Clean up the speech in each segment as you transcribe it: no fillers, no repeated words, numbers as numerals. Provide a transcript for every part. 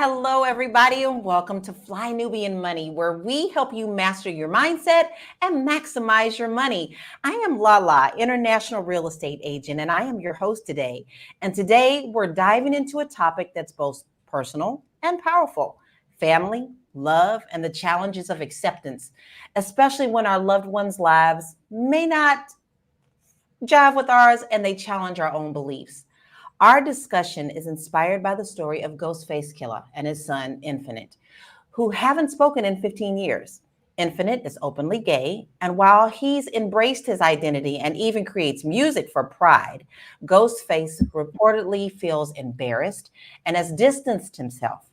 Hello, everybody, and welcome to Fly Nubian Money, where we help you master your mindset and maximize your money. I am Lala, international real estate agent, and I am your host today. And today we're diving into a topic that's both personal and powerful: family, love, and the challenges of acceptance, especially when our loved ones' lives may not jive with ours and they challenge our own beliefs. Our discussion is inspired by the story of Ghostface Killer and his son, Infinite, who haven't spoken in 15 years. Infinite is openly gay, and while he's embraced his identity and even creates music for pride, Ghostface reportedly feels embarrassed and has distanced himself.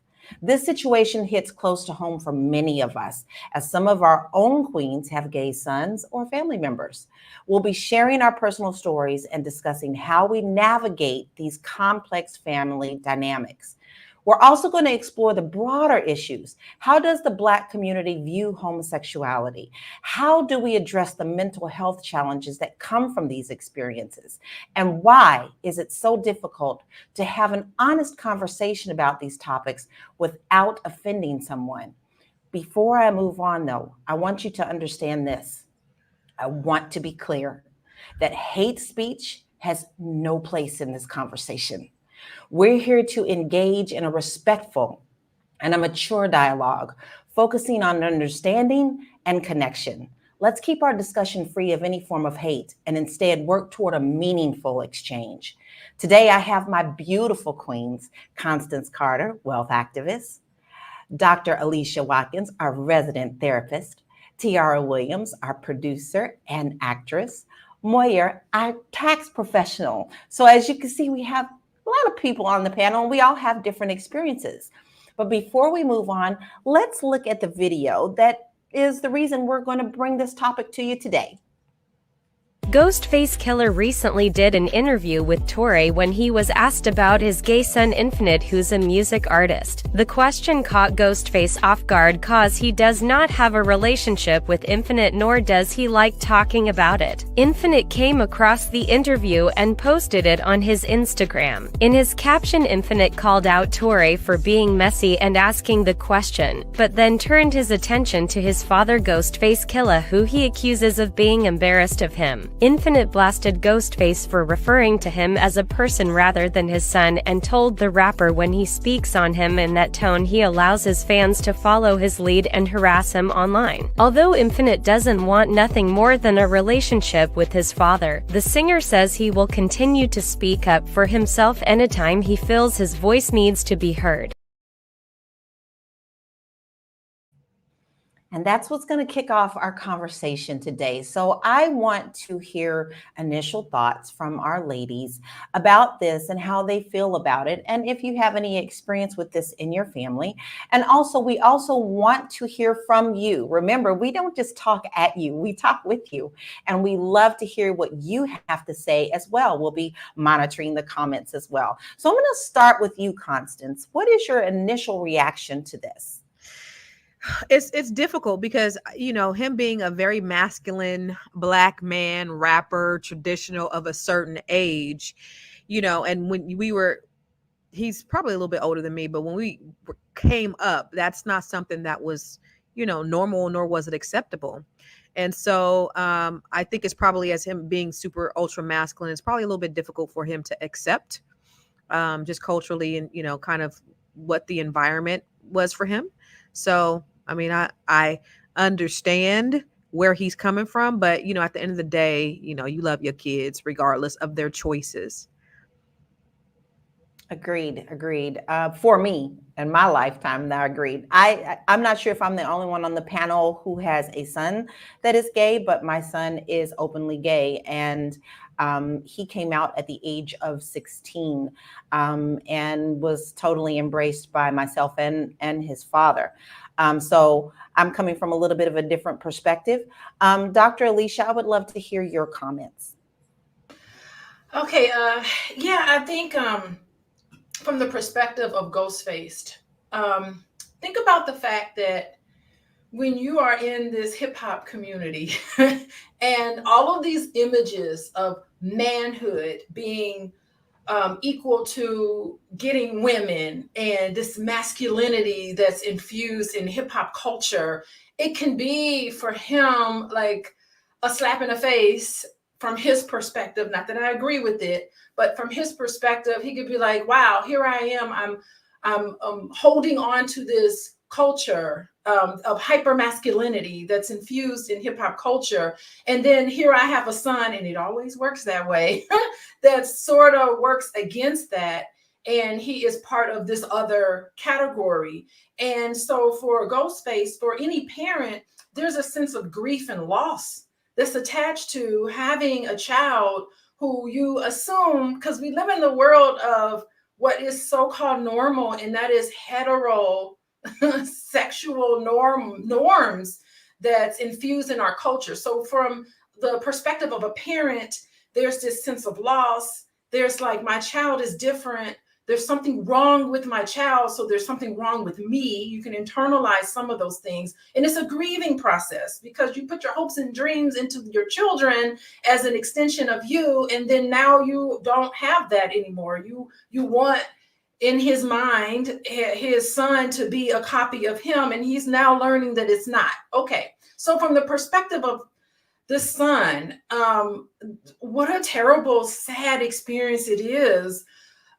This situation hits close to home for many of us, as some of our own queens have gay sons or family members. We'll be sharing our personal stories and discussing how we navigate these complex family dynamics. We're also going to explore the broader issues. How does the Black community view homosexuality? How do we address the mental health challenges that come from these experiences? And why is it so difficult to have an honest conversation about these topics without offending someone? Before I move on, though, I want you to understand this. I want to be clear that hate speech has no place in this conversation. We're here to engage in a respectful and a mature dialogue, focusing on understanding and connection. Let's keep our discussion free of any form of hate and instead work toward a meaningful exchange. Today, I have my beautiful queens, Constance Carter, wealth activist, Dr. Alicia Watkins, our resident therapist, Tiara Williams, our producer and actress, Moyer, our tax professional. So as you can see, we have a lot of people on the panel, and we all have different experiences. But before we move on, let's look at the video that is the reason we're going to bring this topic to you today. Ghostface Killer recently did an interview with Torre when he was asked about his gay son Infinite, who's a music artist. The question caught Ghostface off guard cause he does not have a relationship with Infinite, nor does he like talking about it. Infinite came across the interview and posted it on his Instagram. In his caption, Infinite called out Torre for being messy and asking the question, but then turned his attention to his father Ghostface Killer, who he accuses of being embarrassed of him. Infinite blasted Ghostface for referring to him as a person rather than his son, and told the rapper when he speaks on him in that tone he allows his fans to follow his lead and harass him online. Although Infinite doesn't want nothing more than a relationship with his father, the singer says he will continue to speak up for himself anytime he feels his voice needs to be heard. And that's what's going to kick off our conversation today. So I want to hear initial thoughts from our ladies about this and how they feel about it. And if you have any experience with this in your family. And also, we also want to hear from you. Remember, we don't just talk at you, we talk with you. And we love to hear what you have to say as well. We'll be monitoring the comments as well. So I'm going to start with you, Constance. What is your initial reaction to this? It's difficult because him being a very masculine Black man rapper, traditional of a certain age, and when he's probably a little bit older than me, but when we came up, that's not something that was normal, nor was it acceptable. And so I think it's probably, as him being super ultra masculine, it's probably a little bit difficult for him to accept, just culturally, and kind of what the environment was for him. So, I mean, I understand where he's coming from, but, at the end of the day, you love your kids regardless of their choices. Agreed. For me, in my lifetime, I agreed. I'm not sure if I'm the only one on the panel who has a son that is gay, but my son is openly gay, and he came out at the age of 16 and was totally embraced by myself and his father. So I'm coming from a little bit of a different perspective. Dr. Alicia, I would love to hear your comments. Okay. Yeah, I think from the perspective of Ghostface, think about the fact that when you are in this hip hop community and all of these images of manhood being equal to getting women and this masculinity that's infused in hip hop culture, it can be for him like a slap in the face from his perspective. Not that I agree with it, but from his perspective, he could be like, wow, here I am. I'm holding on to this culture of hyper masculinity that's infused in hip hop culture. And then here I have a son, and it always works that way, that sort of works against that. And he is part of this other category. And so for Ghostface, for any parent, there's a sense of grief and loss that's attached to having a child who you assume, because we live in the world of what is so-called normal, and that is hetero sexual norms that's infused in our culture. So from the perspective of a parent, there's this sense of loss. There's like, my child is different. There's something wrong with my child, so there's something wrong with me. You can internalize some of those things. And it's a grieving process because you put your hopes and dreams into your children as an extension of you, and then now you don't have that anymore. You want, in his mind, his son to be a copy of him, and he's now learning that it's not. Okay, so from the perspective of the son, what a terrible, sad experience it is.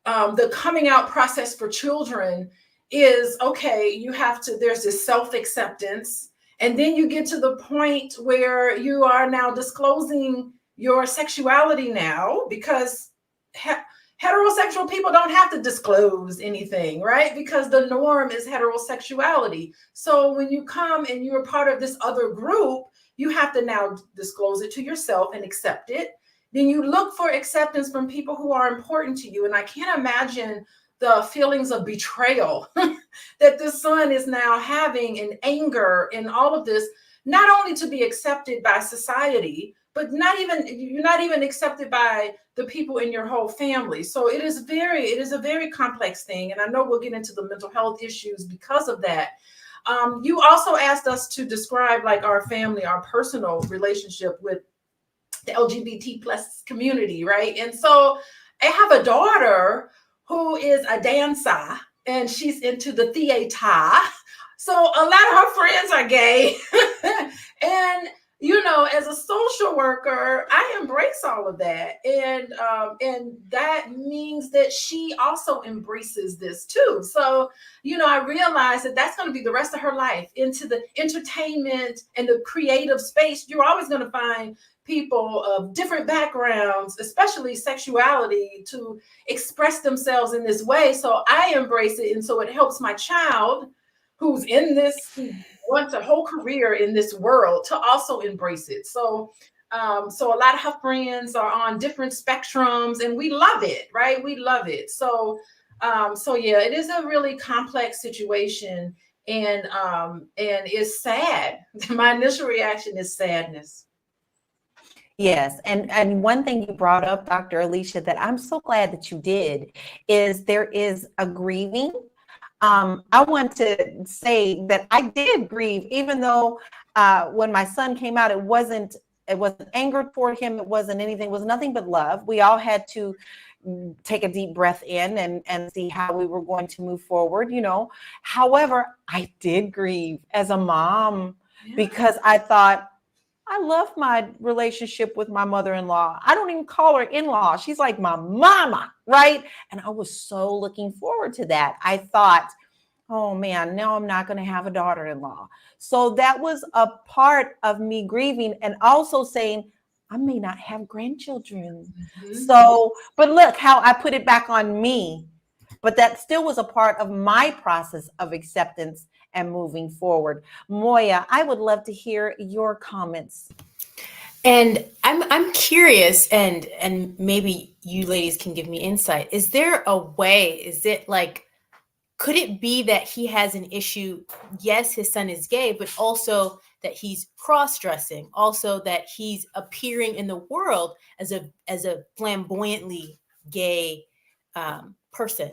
The coming out process for children is, okay, you have to, there's this self-acceptance, and then you get to the point where you are now disclosing your sexuality now, because heterosexual people don't have to disclose anything, right? Because the norm is heterosexuality. So when you come and you're part of this other group, you have to now disclose it to yourself and accept it. Then you look for acceptance from people who are important to you. And I can't imagine the feelings of betrayal that this son is now having, and anger and all of this, not only to be accepted by society, but you're not even accepted by the people in your whole family. So it is a very complex thing. And I know we'll get into the mental health issues because of that. You also asked us to describe like our family, our personal relationship with the LGBT plus community, right? And so I have a daughter who is a dancer, and she's into the theater. So a lot of her friends are gay. And, you know, as a social worker, I embrace all of that. And that means that she also embraces this too. So, you know, I realize that that's going to be the rest of her life, into the entertainment and the creative space. You're always going to find people of different backgrounds, especially sexuality, to express themselves in this way. So I embrace it. And so it helps my child who's in this, who wants a whole career in this world, to also embrace it. So so a lot of her friends are on different spectrums, and we love it, right? We love it. So so yeah, it is a really complex situation, and it's sad. My initial reaction is sadness. Yes, and one thing you brought up, Dr. Alicia, that I'm so glad that you did, is there is a grieving. I want to say that I did grieve, even though when my son came out, it wasn't anger toward him. It wasn't anything. It was nothing but love. We all had to take a deep breath in and see how we were going to move forward, you know. However, I did grieve as a mom, because I thought, I love my relationship with my mother-in-law. I don't even call her in-law. She's like my mama, right? And I was so looking forward to that. I thought, oh man, now I'm not going to have a daughter-in-law. So that was a part of me grieving, and also saying, I may not have grandchildren. Mm-hmm. So, but look how I put it back on me. But that still was a part of my process of acceptance and moving forward. Moya, I would love to hear your comments. And I'm curious, and maybe you ladies can give me insight. Is there a way, is it like, could it be that he has an issue? Yes, his son is gay, but also that he's cross-dressing, also that he's appearing in the world as a flamboyantly gay person.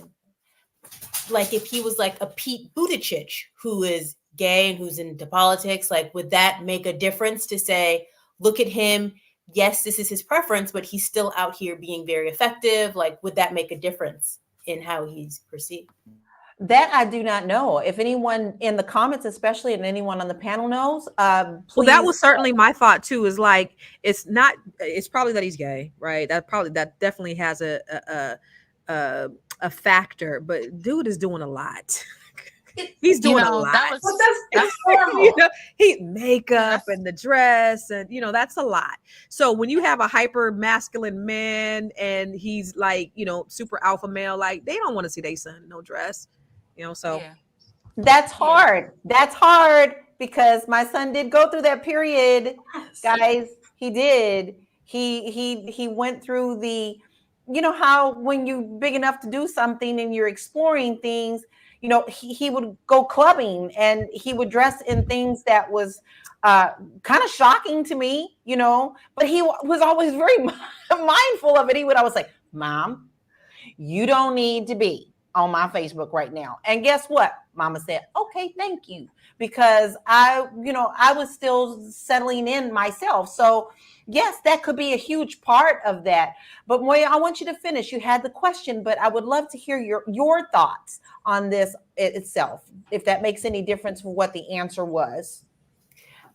Like if he was like a Pete Buttigieg who is gay and who's into politics, like would that make a difference to say, look at him, yes, this is his preference, but he's still out here being very effective? Like, would that make a difference in how he's perceived? That I do not know. If anyone in the comments, especially, and anyone on the panel knows, Well, please. that was certainly my thought too. Is like it's probably that he's gay, right? That definitely has a factor. But dude is doing a lot. He's doing a lot. But that's You normal. know, he makeup and the dress, and that's a lot. So when you have a hyper masculine man and he's like, super alpha male, like they don't want to see their son no dress, So Yeah. That's hard. That's hard because my son did go through that period, guys. He did. He went through the, how when you're big enough to do something and you're exploring things, he would go clubbing and he would dress in things that was kind of shocking to me, but he was always very mindful of it. He would always say, Mom, you don't need to be on my Facebook right now. And guess what? Mama said, okay, thank you. Because I was still settling in myself. So yes, that could be a huge part of that. But Moya, I want you to finish. You had the question, but I would love to hear your thoughts on this itself, if that makes any difference for what the answer was.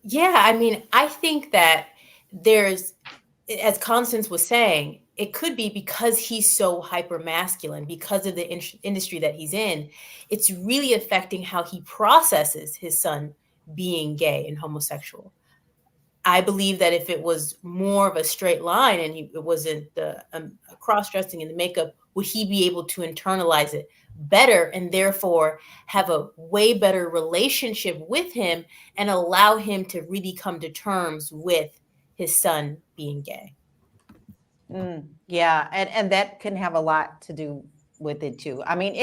Yeah, I mean, I think that there's, as Constance was saying, it could be because he's so hyper masculine, because of the industry that he's in. It's really affecting how he processes his son being gay and homosexual. I believe that if it was more of a straight line and it wasn't the cross-dressing and the makeup, would he be able to internalize it better and therefore have a way better relationship with him and allow him to really come to terms with his son being gay? Yeah, and that can have a lot to do with it too. I mean,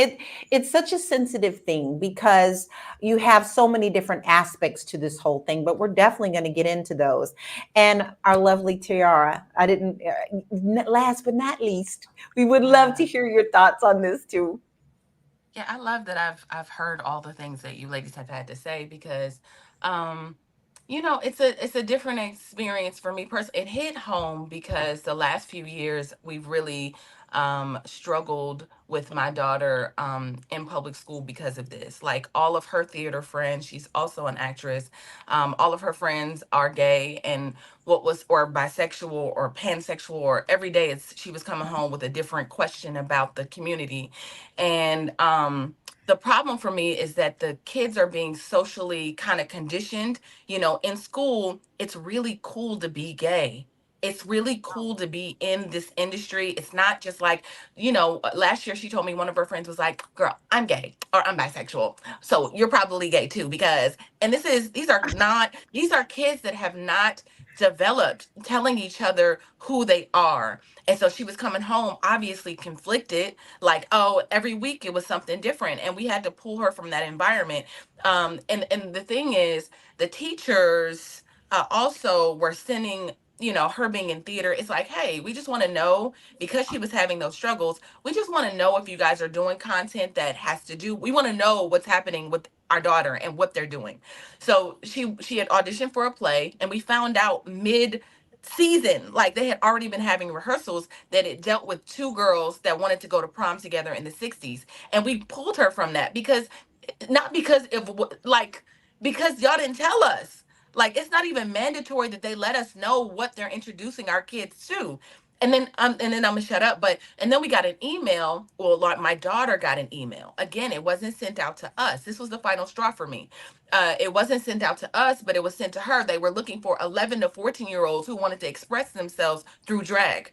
it's such a sensitive thing because you have so many different aspects to this whole thing, but we're definitely going to get into those. And our lovely Tiara, I didn't last but not least, we would love to hear your thoughts on this too. Yeah, I love that I've heard all the things that you ladies have had to say because it's a different experience for me personally. It hit home because the last few years we've really struggled with my daughter in public school because of this. Like all of her theater friends, she's also an actress. All of her friends are gay and or bisexual or pansexual, or every day she was coming home with a different question about the community. And the problem for me is that the kids are being socially kind of conditioned. In school, it's really cool to be gay. It's really cool to be in this industry. It's not just like, last year she told me one of her friends was like, girl, I'm gay or I'm bisexual. So you're probably gay too, and these are kids that have not developed telling each other who they are. And so she was coming home, obviously conflicted, like, oh, every week it was something different. And we had to pull her from that environment. And the thing is, the teachers also were sending, her being in theater. It's like, hey, we just want to know, because she was having those struggles. We just want to know if you guys are doing content that has to do. We want to know what's happening with our daughter and what they're doing. So she had auditioned for a play, and we found out mid season, like they had already been having rehearsals, that it dealt with two girls that wanted to go to prom together in the 60s. And we pulled her from that because not because of like because y'all didn't tell us. Like it's not even mandatory that they let us know what they're introducing our kids to. And then I'm gonna shut up. But and then we got an email. Well, like my daughter got an email. Again, it wasn't sent out to us. This was the final straw for me. It wasn't sent out to us, but it was sent to her. They were looking for 11 to 14-year-olds who wanted to express themselves through drag.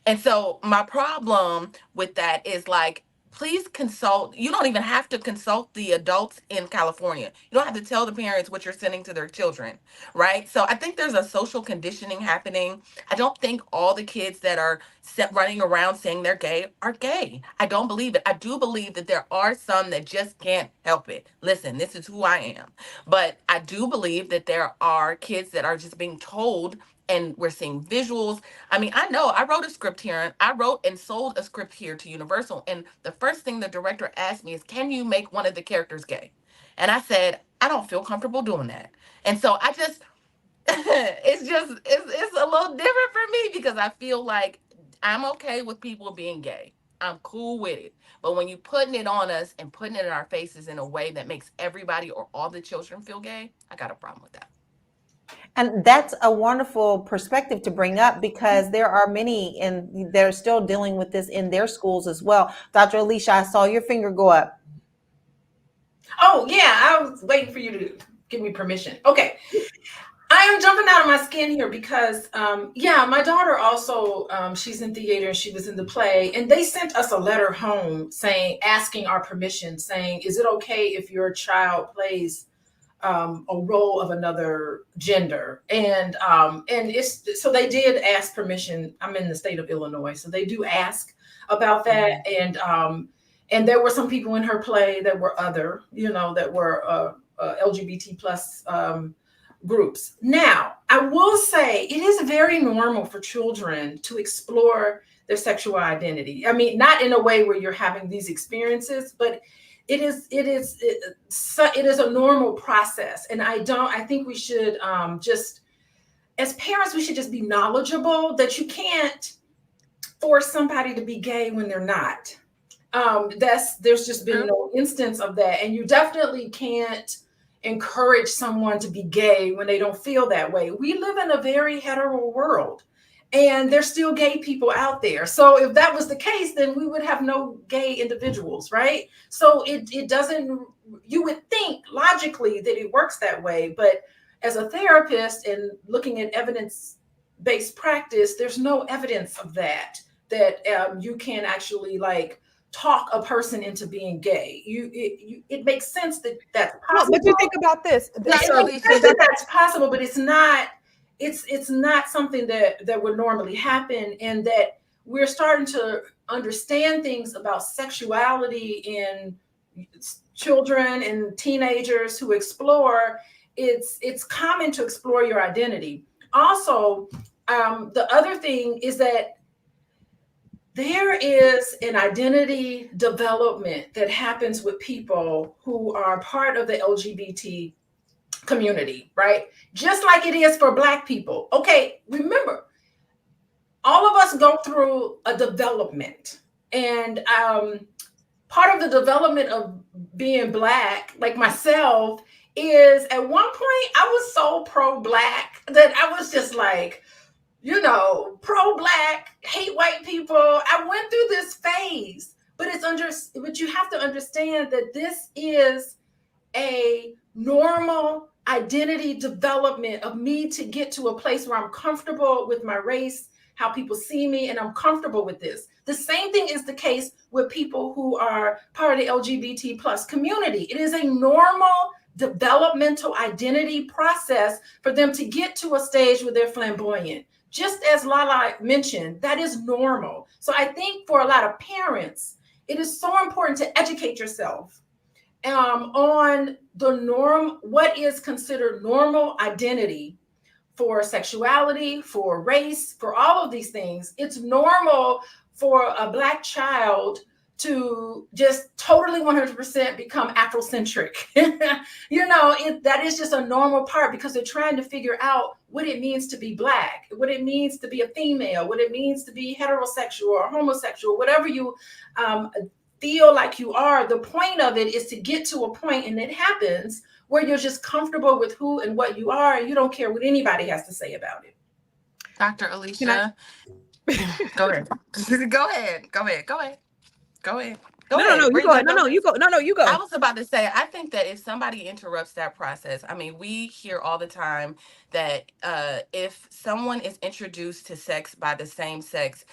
And so my problem with that is like, please consult. You don't even have to consult the adults in California. You don't have to tell the parents what you're sending to their children, right? So I think there's a social conditioning happening. I don't think all the kids that are running around saying they're gay are gay. I don't believe it. I do believe that there are some that just can't help it. Listen, this is who I am. But I do believe that there are kids that are just being told, and we're seeing visuals. I mean, I know I wrote a script here, and I wrote and sold a script here to Universal. And the first thing the director asked me is, can you make one of the characters gay? And I said, I don't feel comfortable doing that. And so it's a little different for me because I feel like I'm okay with people being gay. I'm cool with it. But when you putting it on us and putting it in our faces in a way that makes everybody or all the children feel gay, I got a problem with that. And that's a wonderful perspective to bring up because there are many and they're still dealing with this in their schools as well. Dr. Alicia, I saw your finger go up. Oh, yeah, I was waiting for you to give me permission. Okay. I am jumping out of my skin here because, yeah, my daughter also, she's in theater and she was in the play, and they sent us a letter home saying, asking our permission, saying, is it okay if your child plays a role of another gender? And it's so they did ask permission. I'm in the state of Illinois, so they do ask about that. And there were some people in her play that were other, that were LGBT plus groups. Now, I will say it is very normal for children to explore their sexual identity. I mean, not in a way where you're having these experiences, but it is a normal process. And I think we should just, as parents, we should just be knowledgeable that you can't force somebody to be gay when they're not. There's just been no instance of that. And you definitely can't encourage someone to be gay when they don't feel that way. We live in a very hetero world, and there's still gay people out there. So if that was the case, then we would have no gay individuals, right? So it doesn't, you would think logically that it works that way, but as a therapist and looking at evidence-based practice, there's no evidence of that you can actually talk a person into being gay. It makes sense that's possible. What do you think about this? That's possible, but it's not something that would normally happen, and that we're starting to understand things about sexuality in children and teenagers who explore. It's common to explore your identity. Also, the other thing is that there is an identity development that happens with people who are part of the LGBT community, right? Just like it is for Black people. Okay, remember, all of us go through a development. And part of the development of being Black, like myself, is at one point I was so pro-Black that I was just like, pro-Black, hate white people. I went through this phase, but but you have to understand that this is a normal identity development of me to get to a place where I'm comfortable with my race, how people see me, and I'm comfortable with this. The same thing is the case with people who are part of the LGBT plus community. It is a normal developmental identity process for them to get to a stage where they're flamboyant. Just as Lala mentioned, that is normal. So I think for a lot of parents, it is so important to educate yourself on the norm, what is considered normal identity for sexuality, for race, for all of these things. It's normal for a Black child to just totally 100% become Afrocentric. That is just a normal part because they're trying to figure out what it means to be Black, what it means to be a female, what it means to be heterosexual or homosexual, whatever you feel like you are. The point of it is to get to a point, and it happens, where you're just comfortable with who and what you are, and you don't care what anybody has to say about it. Dr. Alicia, go ahead. Go ahead. No, you go ahead. No, you go. I was about to say, I think that if somebody interrupts that process, I mean, we hear all the time that if someone is introduced to sex by the same sex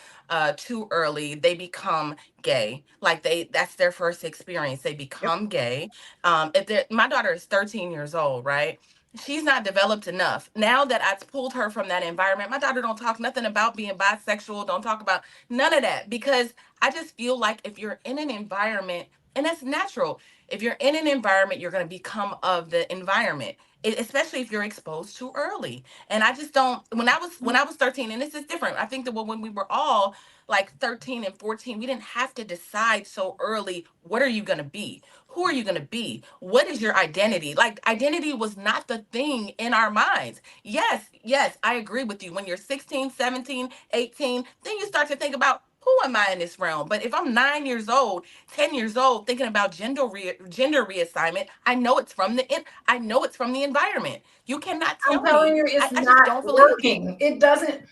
too early, they become gay. That's their first experience. They become gay. My daughter is 13 years old, right? She's not developed enough. Now that I've pulled her from that environment, my daughter don't talk nothing about being bisexual, don't talk about none of that, because I just feel like if you're in an environment, and that's natural, if you're in an environment, you're going to become of the environment. especially if you're exposed too early. And I just don't. When I was 13, and this is different. I think that when we were all like 13 and 14, we didn't have to decide so early, what are you going to be? Who are you going to be? What is your identity? Like, identity was not the thing in our minds. Yes, yes, I agree with you. When you're 16, 17, 18, then you start to think about, who am I in this realm? But if I'm 9 years old, 10 years old, thinking about gender reassignment, I know it's from the environment. You cannot I'm tell telling me. you, it's I just not don't believe it. working. It doesn't.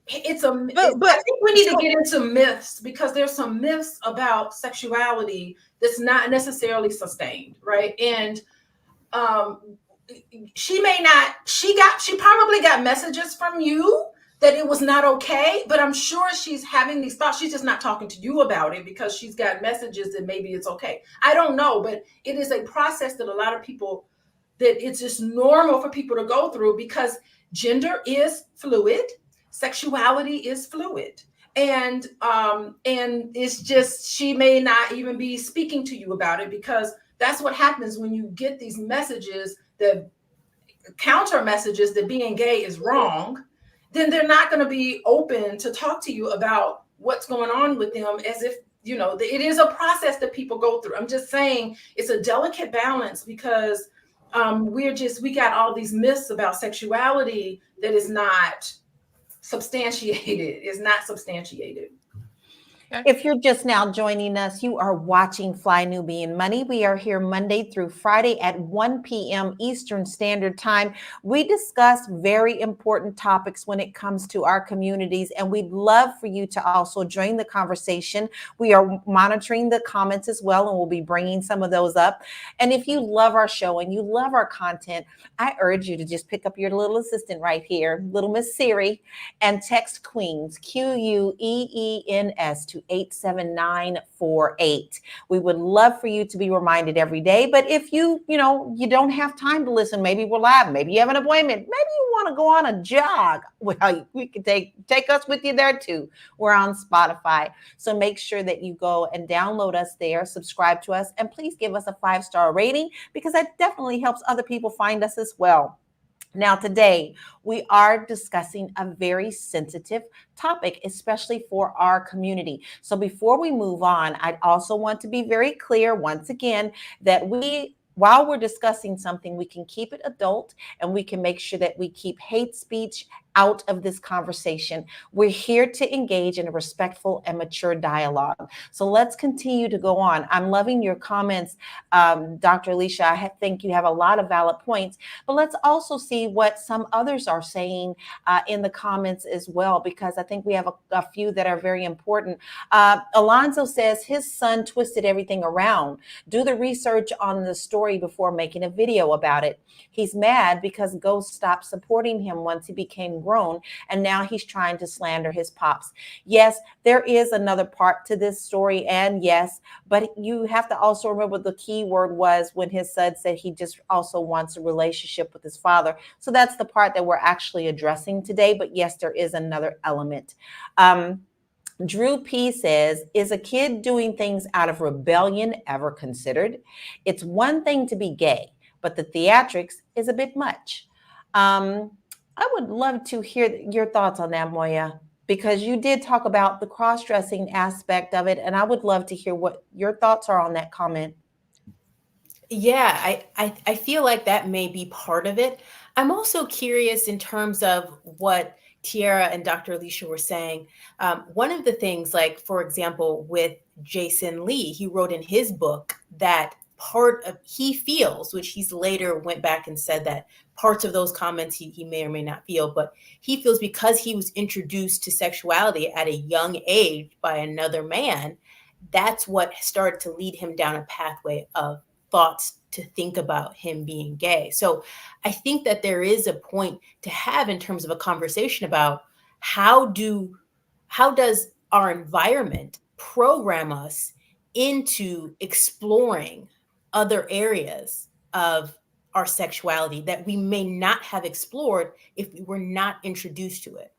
I But think we need to so get into myths, because there's some myths about sexuality that's not necessarily sustained, right? And um, she may not. She probably got messages from you that it was not okay, but I'm sure she's having these thoughts. She's just not talking to you about it because she's got messages that maybe it's okay. I don't know, but it is a process that a lot of people, that it's just normal for people to go through, because gender is fluid, sexuality is fluid, and it's just, she may not even be speaking to you about it, because that's what happens when you get these messages, that counter messages that being gay is wrong. Then they're not going to be open to talk to you about what's going on with them, as if, it is a process that people go through. I'm just saying it's a delicate balance, because we got all these myths about sexuality that is not substantiated. Is not substantiated. If you're just now joining us, you are watching Fly Nubian Money. We are here Monday through Friday at 1 p.m. Eastern Standard Time. We discuss very important topics when it comes to our communities, and we'd love for you to also join the conversation. We are monitoring the comments as well, and we'll be bringing some of those up. And if you love our show and you love our content, I urge you to just pick up your little assistant right here, little Miss Siri, and text Queens, Queens, to 87948. We would love for you to be reminded every day. But if you don't have time to listen, maybe we're live, maybe you have an appointment, maybe you want to go on a jog, well, we can take us with you there too. We're on Spotify. So make sure that you go and download us there, subscribe to us, and please give us a 5-star rating, because that definitely helps other people find us as well. Now, today, we are discussing a very sensitive topic, especially for our community. So before we move on, I also want to be very clear once again that while we're discussing something, we can keep it adult, and we can make sure that we keep hate speech out of this conversation. We're here to engage in a respectful and mature dialogue. So let's continue to go on. I'm loving your comments, Dr. Alicia. I think you have a lot of valid points, but let's also see what some others are saying in the comments as well, because I think we have a few that are very important. Alonzo says his son twisted everything around. Do the research on the story before making a video about it. He's mad because Ghost stopped supporting him once he became grown, and now he's trying to slander his pops. Yes, there is another part to this story, and yes, but you have to also remember the key word was when his son said he just also wants a relationship with his father. So that's the part that we're actually addressing today. But yes, there is another element. Drew P says, is a kid doing things out of rebellion ever considered? It's one thing to be gay, but the theatrics is a bit much. I would love to hear your thoughts on that, Moya, because you did talk about the cross-dressing aspect of it, and I would love to hear what your thoughts are on that comment. Yeah, I feel like that may be part of it. I'm also curious in terms of what Tiara and Dr. Alicia were saying. One of the things, like, for example, with Jason Lee, he wrote in his book that part of, he feels, which he's later went back and said that parts of those comments he may or may not feel, but he feels because he was introduced to sexuality at a young age by another man, that's what started to lead him down a pathway of thoughts to think about him being gay. So I think that there is a point to have in terms of a conversation about how does our environment program us into exploring other areas of our sexuality that we may not have explored if we were not introduced to it.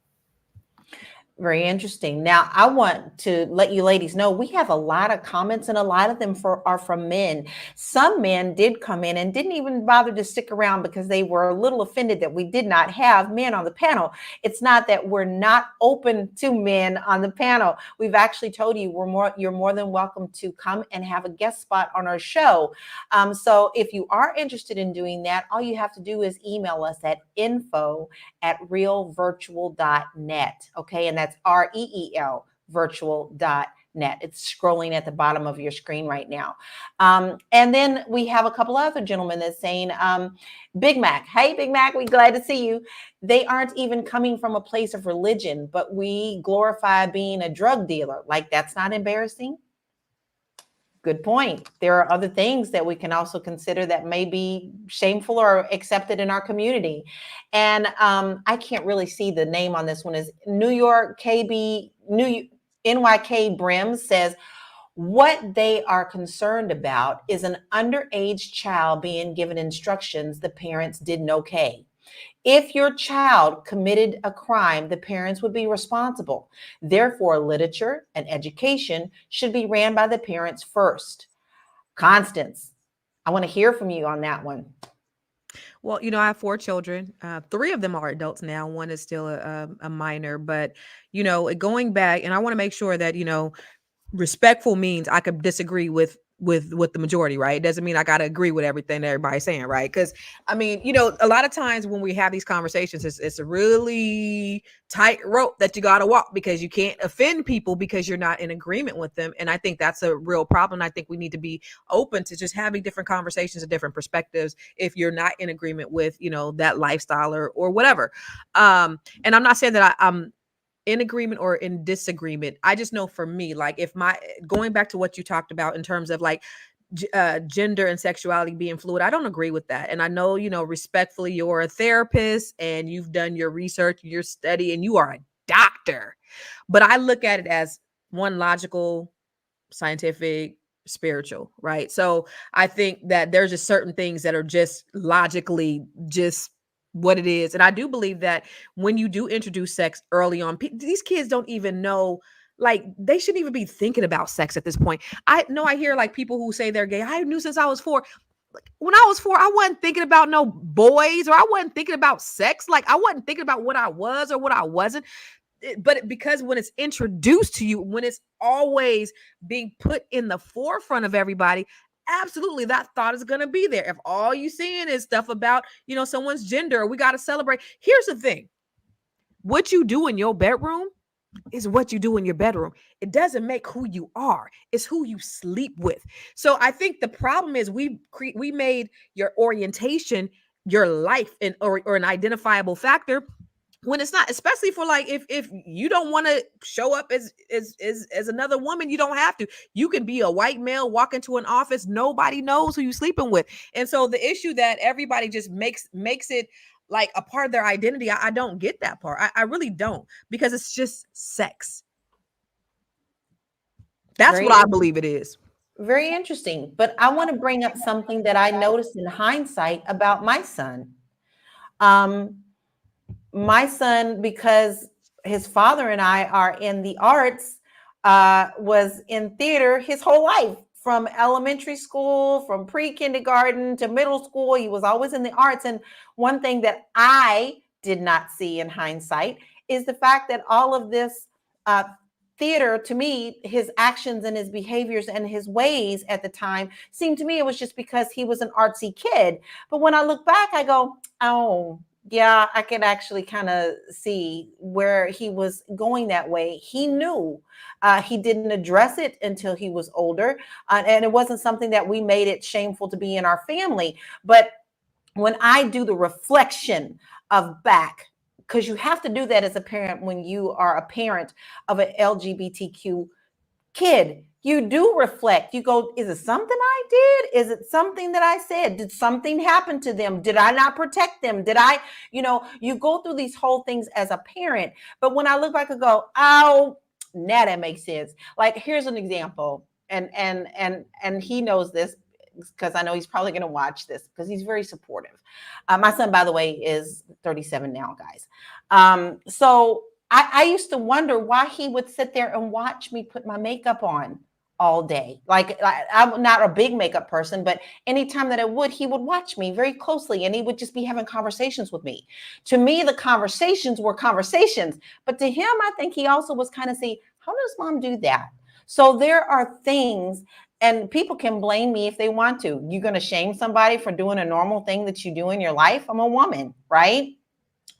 Very interesting. Now, I want to let you ladies know we have a lot of comments, and a lot of them are from men. Some men did come in and didn't even bother to stick around because they were a little offended that we did not have men on the panel. It's not that we're not open to men on the panel. We've actually told you you're more than welcome to come and have a guest spot on our show. So if you are interested in doing that, all you have to do is email us at info@realvirtual.net. Okay, and that's REEL virtual.net. It's scrolling at the bottom of your screen right now. And then we have a couple other gentlemen that's saying, Big Mac, hey, Big Mac, we glad to see you. They aren't even coming from a place of religion, but we glorify being a drug dealer. Like, that's not embarrassing? Good point. There are other things that we can also consider that may be shameful or accepted in our community. And I can't really see the name on this one. Is New York KB, NYK Brim says, what they are concerned about is an underage child being given instructions the parents didn't okay. If your child committed a crime, the parents would be responsible. Therefore, literature and education should be ran by the parents first. Constance, I want to hear from you on that one. Well, I have 4 children. 3 of them are adults now. One is still a minor. But, going back, and I want to make sure that, respectful means I could disagree with the majority, right? It doesn't mean I got to agree with everything that everybody's saying, right? Because I mean, a lot of times when we have these conversations, it's a really tight rope that you got to walk, because you can't offend people because you're not in agreement with them. And I think that's a real problem. I think we need to be open to just having different conversations and different perspectives if you're not in agreement with, that lifestyle or whatever. And I'm not saying that I'm in agreement or in disagreement. I just know for me, like, if going back to what you talked about in terms of like gender and sexuality being fluid, I don't agree with that. And I know, respectfully, you're a therapist and you've done your research, your study, and you are a doctor. But I look at it as one: logical, scientific, spiritual, right? So I think that there's just certain things that are just logically just what it is. And I do believe that when you do introduce sex early on, these kids don't even know, like, they shouldn't even be thinking about sex at this point. I know I hear like people who say they're gay. I knew since I was 4. When I was 4, I wasn't thinking about no boys, or I wasn't thinking about sex. Like, I wasn't thinking about what I was or what I wasn't. Because when it's introduced to you, when it's always being put in the forefront of everybody, absolutely that thought is going to be there. If all you seeing is stuff about, someone's gender, we got to celebrate. Here's the thing: what you do in your bedroom is what you do in your bedroom. It doesn't make who you are. It's who you sleep with. So I think the problem is we made your orientation your life or an identifiable factor, when it's not. Especially for, like, if you don't want to show up as another woman, you don't have to. You can be a white male, walk into an office, nobody knows who you sleeping with. And so the issue that everybody just makes it like a part of their identity, I don't get that part. I really don't, because it's just sex. That's what I believe it is. Very interesting. But I want to bring up something that I noticed in hindsight about my son. My son, because his father and I are in the arts, was in theater his whole life, from elementary school, from pre-kindergarten to middle school. He was always in the arts. And one thing that I did not see in hindsight is the fact that all of this theater, to me, his actions and his behaviors and his ways at the time seemed to me it was just because he was an artsy kid. But when I look back, I go, oh, yeah, I could actually kind of see where he was going that way. He knew. He didn't address it until he was older. And it wasn't something that we made it shameful to be in our family. But when I do the reflection of back, because you have to do that as a parent when you are a parent of an LGBTQ kid, you do reflect. You go, is it something I did? Is it something that I said? Did something happen to them? Did I not protect them? Did I, you go through these whole things as a parent. But when I look back and go, oh, now that makes sense. Like, here's an example. And he knows this, because I know he's probably going to watch this, because he's very supportive. My son, by the way, is 37 now, guys. So I used to wonder why he would sit there and watch me put my makeup on all day. Like I'm not a big makeup person, but anytime that I would, he would watch me very closely and he would just be having conversations with me. To me, the conversations were conversations, but to him, I think he also was kind of see, how does mom do that? So there are things, and people can blame me if they want to. You're going to shame somebody for doing a normal thing that you do in your life. I'm a woman, right?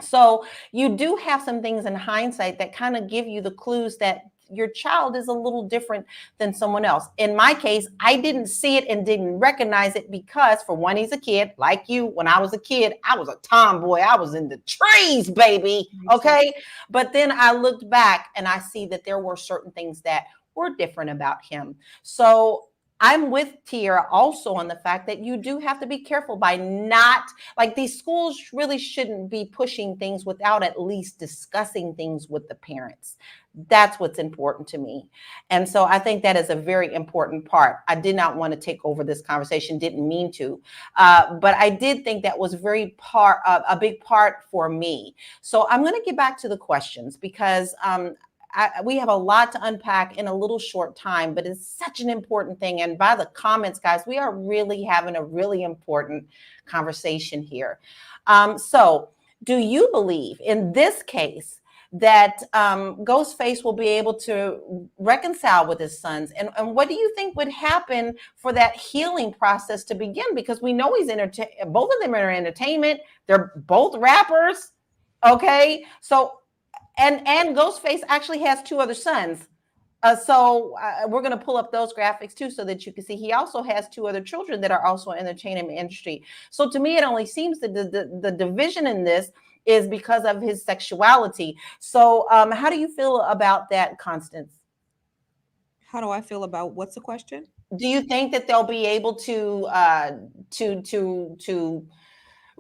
So you do have some things in hindsight that kind of give you the clues that your child is a little different than someone else. In my case, I didn't see it and didn't recognize it because, for one, he's a kid like you. When I was a kid, I was a tomboy. I was in the trees, baby. Okay. But then I looked back and I see that there were certain things that were different about him. So I'm with Tiara also on the fact that you do have to be careful by not, like, these schools really shouldn't be pushing things without at least discussing things with the parents. That's what's important to me. And so I think that is a very important part. I did not want to take over this conversation, didn't mean to, but I did think that was a big part for me. So I'm going to get back to the questions because we have a lot to unpack in a little short time, but it's such an important thing. And by the comments, guys, we are really having a really important conversation here. So do you believe in this case that Ghostface will be able to reconcile with his sons? And what do you think would happen for that healing process to begin? Because we know both of them are in entertainment. They're both rappers. Okay. So and Ghostface actually has two other sons. So we're going to pull up those graphics too so that you can see he also has two other children that are also in the entertainment industry. So to me, it only seems that the division in this is because of his sexuality. So how do you feel about that, Constance? How do I feel about what's the question? Do you think that they'll be able to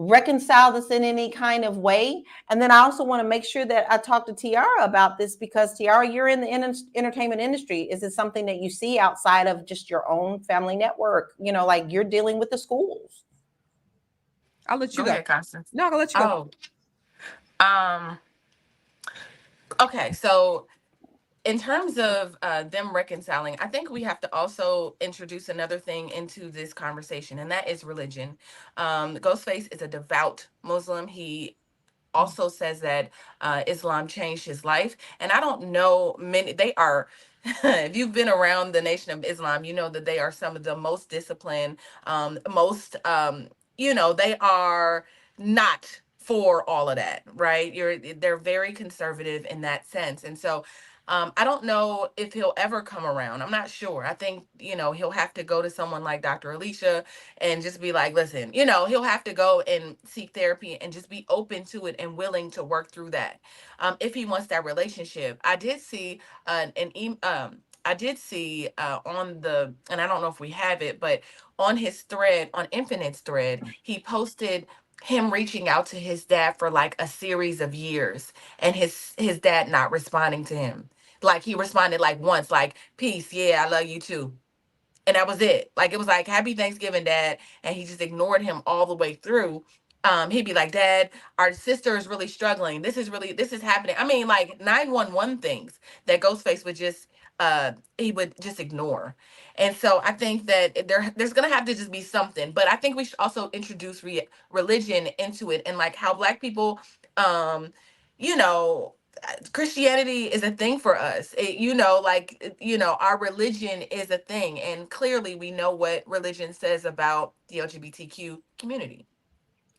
reconcile this in any kind of way? And then I also want to make sure that I talk to Tiara about this because, Tiara, you're in the entertainment industry. Is it something that you see outside of just your own family network? You know, like you're dealing with the schools. I'll let you go. Go ahead, Constance. No, I'll let you go. Okay, so in terms of them reconciling, I think we have to also introduce another thing into this conversation, and that is religion. Ghostface is a devout Muslim. He also says that Islam changed his life. And I don't know many, they are, if you've been around the Nation of Islam, you know that they are some of the most disciplined, they are not for all of that, right? They're very conservative in that sense. And so I don't know if he'll ever come around. I'm not sure. I think, he'll have to go to someone like Dr. Alicia and just be like, listen, he'll have to go and seek therapy and just be open to it and willing to work through that. If he wants that relationship. I did see on the, and I don't know if we have it, but on his thread, on Infinite's thread, he posted him reaching out to his dad for like a series of years and his dad not responding to him. Like he responded like once, like, peace, yeah, I love you too. And that was it. Like it was like, happy Thanksgiving, Dad. And he just ignored him all the way through. He'd be like, Dad, our sister is really struggling. This is happening. I mean, like 911 things that Ghostface would just he would just ignore. And so I think that there's gonna have to just be something. But I think we should also introduce religion into it and like how Black people you know Christianity is a thing for us. Our religion is a thing. And clearly we know what religion says about the LGBTQ community.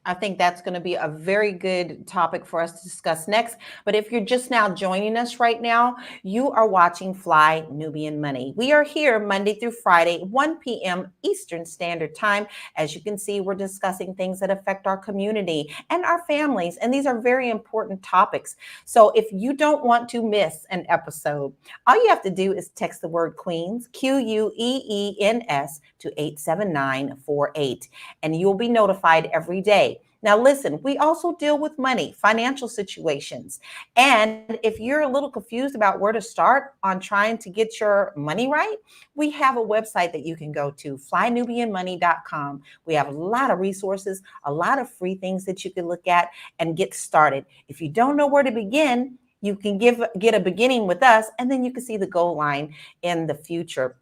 I think that's going to be a very good topic for us to discuss next. But if you're just now joining us right now, you are watching Fly Nubian Money. We are here Monday through Friday, 1 p.m. Eastern Standard Time. As you can see, we're discussing things that affect our community and our families. And these are very important topics. So if you don't want to miss an episode, all you have to do is text the word Queens, Queens, to 87948, and you'll be notified every day. Now, listen, we also deal with money, financial situations. And if you're a little confused about where to start on trying to get your money right, we have a website that you can go to, flynubianmoney.com. We have a lot of resources, a lot of free things that you can look at and get started. If you don't know where to begin, You can get a beginning with us, and then you can see the goal line in the future.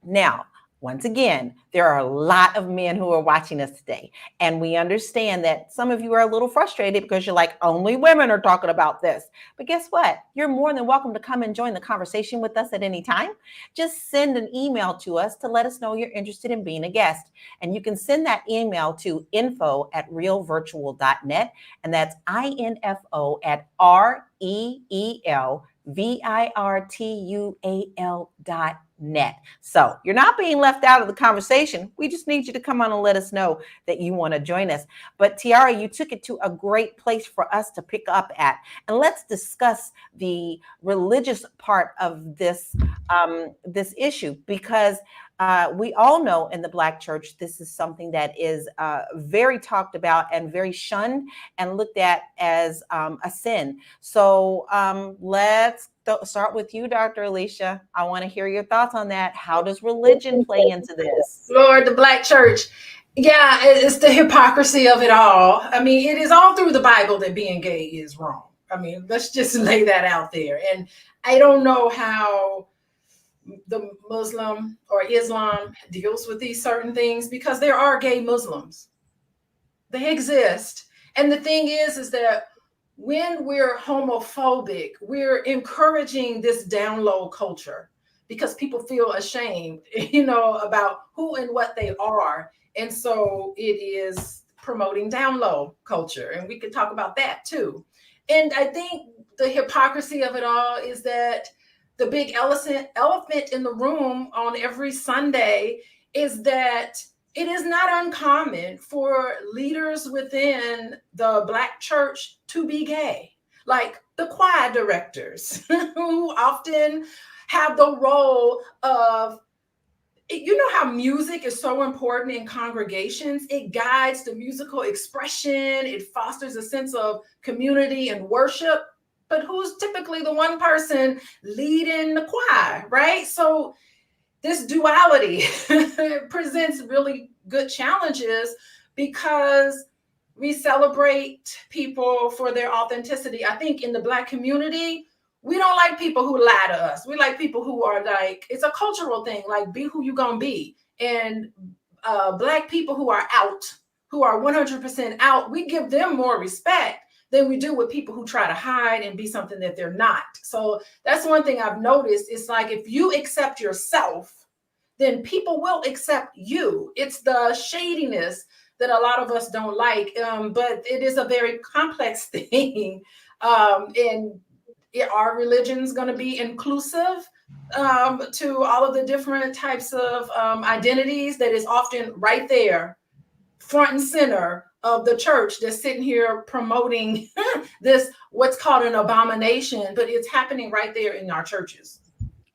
Now, once again, there are a lot of men who are watching us today, and we understand that some of you are a little frustrated because you're like, only women are talking about this. But guess what? You're more than welcome to come and join the conversation with us at any time. Just send an email to us to let us know you're interested in being a guest. And you can send that email to info@realvirtual.net, and that's info@REELVIRTUAL.net. So you're not being left out of the conversation. We just need you to come on and let us know that you want to join us. But Tiara, you took it to a great place for us to pick up at. And let's discuss the religious part of this issue, because we all know in the Black church, this is something that is very talked about and very shunned and looked at as a sin. So let's start with you, Dr. Alicia. I want to hear your thoughts on that. How does religion play into this? Lord, the Black church. Yeah, it's the hypocrisy of it all. I mean, it is all through the Bible that being gay is wrong. I mean, let's just lay that out there. And I don't know how the Muslim or Islam deals with these certain things, because there are gay Muslims. They exist. And the thing is that when we're homophobic, we're encouraging this down low culture, because people feel ashamed, about who and what they are. And so it is promoting down low culture. And we could talk about that too. And I think the hypocrisy of it all is that the big elephant in the room on every Sunday is that it is not uncommon for leaders within the Black church to be gay, like the choir directors who often have the role of, how music is so important in congregations. It guides the musical expression. It fosters a sense of community and worship. But who's typically the one person leading the choir, right? So this duality presents really good challenges, because we celebrate people for their authenticity. I think in the Black community, we don't like people who lie to us. We like people who are like, it's a cultural thing, like be who you gonna be. And Black people who are out, who are 100% out, we give them more respect than we do with people who try to hide and be something that they're not. So that's one thing I've noticed. It's like, if you accept yourself, then people will accept you. It's the shadiness that a lot of us don't like, but it is a very complex thing. And our religion's going to be inclusive to all of the different types of identities that is often right there, front and center of the church that's sitting here promoting this, what's called an abomination, but it's happening right there in our churches.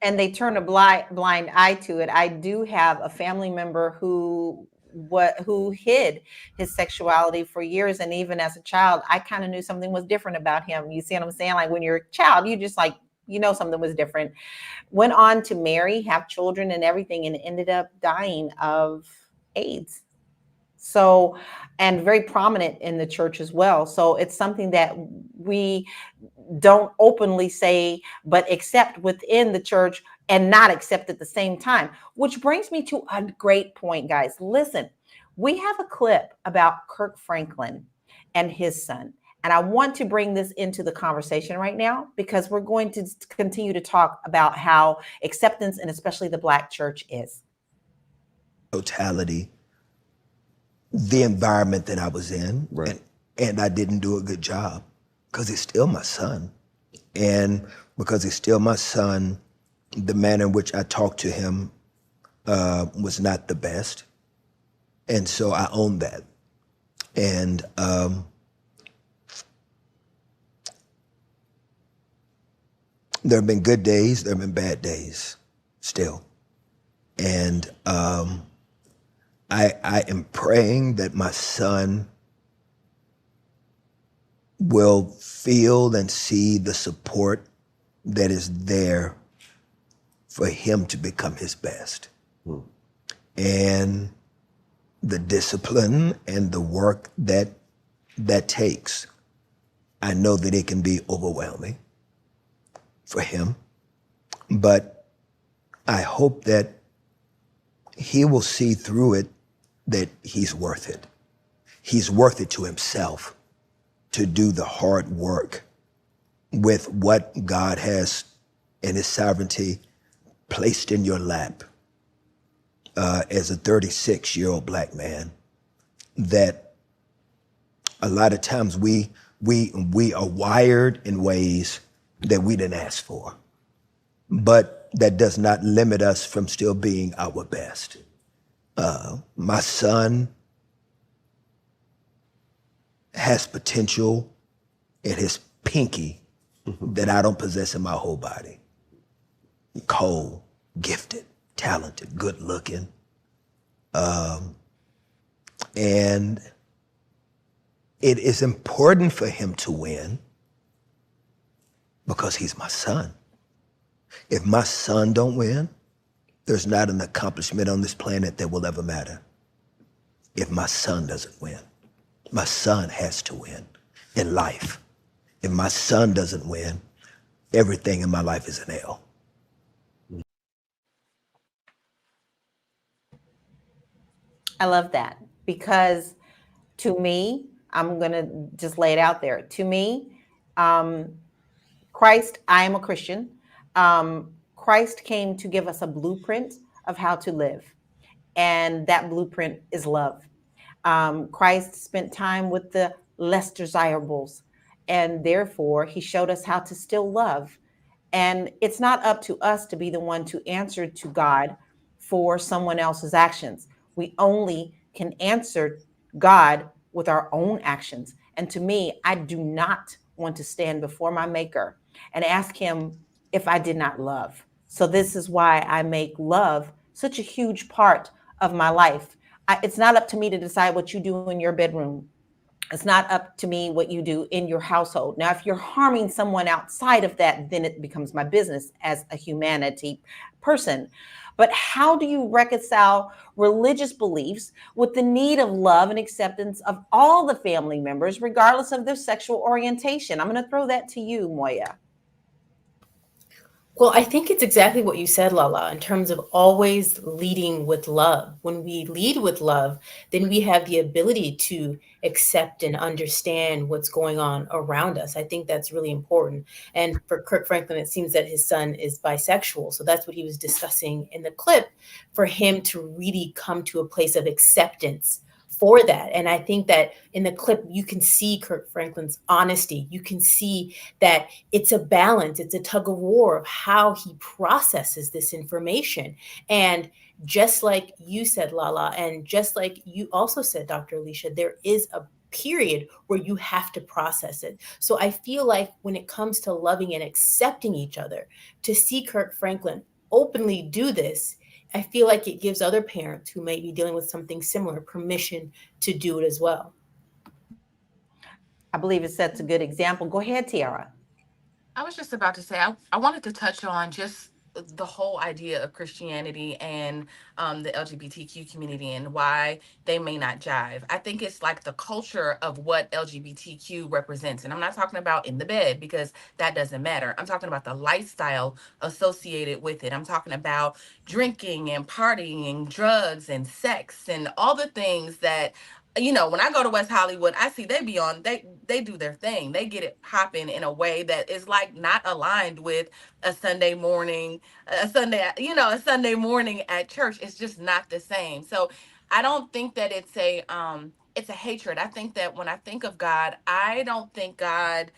And they turn a blind eye to it. I do have a family member who hid his sexuality for years. And even as a child, I kind of knew something was different about him. You see what I'm saying? Like when you're a child, you just like, something was different. Went on to marry, have children and everything, and ended up dying of AIDS. So, and very prominent in the church as well. So it's something that we don't openly say, but accept within the church and not accept at the same time, which brings me to a great point, guys. Listen, we have a clip about Kirk Franklin and his son. And I want to bring this into the conversation right now, because we're going to continue to talk about how acceptance, and especially the Black church, is. Totality. The environment that I was in, right. and I didn't do a good job, because he's still my son. And because he's still my son, the manner in which I talked to him was not the best. And so I own that. And there have been good days, there have been bad days still. And I am praying that my son will feel and see the support that is there for him to become his best. And the discipline and the work that takes, I know that it can be overwhelming. for him, but I hope that he will see through it that he's worth it. He's worth it to himself to do the hard work with what God has in his sovereignty placed in your lap as a 36-year-old black man, that a lot of times we are wired in ways that we didn't ask for, but that does not limit us from still being our best. My son has potential in his pinky that I don't possess in my whole body. Cold, gifted, talented, good looking. And it is important for him to win because he's my son. If my son don't win, there's not an accomplishment on this planet that will ever matter. If my son doesn't win, my son has to win in life. If my son doesn't win, everything in my life is an L. I love that because to me, I'm going to just lay it out there. To me, Christ, I am a Christian. Christ came to give us a blueprint of how to live. And that blueprint is love. Christ spent time with the less desirables. And therefore, he showed us how to still love. And it's not up to us to be the one to answer to God for someone else's actions. We only can answer God with our own actions. And to me, I do not want to stand before my maker and ask him if I did not love. So this is why I make love such a huge part of my life. It's not up to me to decide what you do in your bedroom. It's not up to me what you do in your household. Now, if you're harming someone outside of that, then it becomes my business as a humanity person. But how do you reconcile religious beliefs with the need of love and acceptance of all the family members, regardless of their sexual orientation? I'm going to throw that to you, Moya. Well, I think it's exactly what you said, Lala, in terms of always leading with love. When we lead with love, then we have the ability to accept and understand what's going on around us. I think that's really important. And for Kirk Franklin, it seems that his son is bisexual. So that's what he was discussing in the clip, for him to really come to a place of acceptance for that. And I think that in the clip, you can see Kirk Franklin's honesty. You can see that it's a balance, it's a tug of war of how he processes this information. And just like you said, Lala, and just like you also said, Dr. Alicia, there is a period where you have to process it. So I feel like when it comes to loving and accepting each other, to see Kirk Franklin openly do this, I feel like it gives other parents who may be dealing with something similar permission to do it as well. I believe it sets a good example. Go ahead, Tiara. I was just about to say, I wanted to touch on just the whole idea of Christianity and the LGBTQ community and why they may not jive. I think it's like the culture of what LGBTQ represents. And I'm not talking about in the bed because that doesn't matter. I'm talking about the lifestyle associated with it. I'm talking about drinking and partying and drugs and sex and all the things that, you know, when I go to West Hollywood, I see they do their thing. They get it popping in a way that is like not aligned with a Sunday morning, a Sunday morning at church. It's just not the same. So I don't think that it's a hatred. I think that when I think of God, I don't think God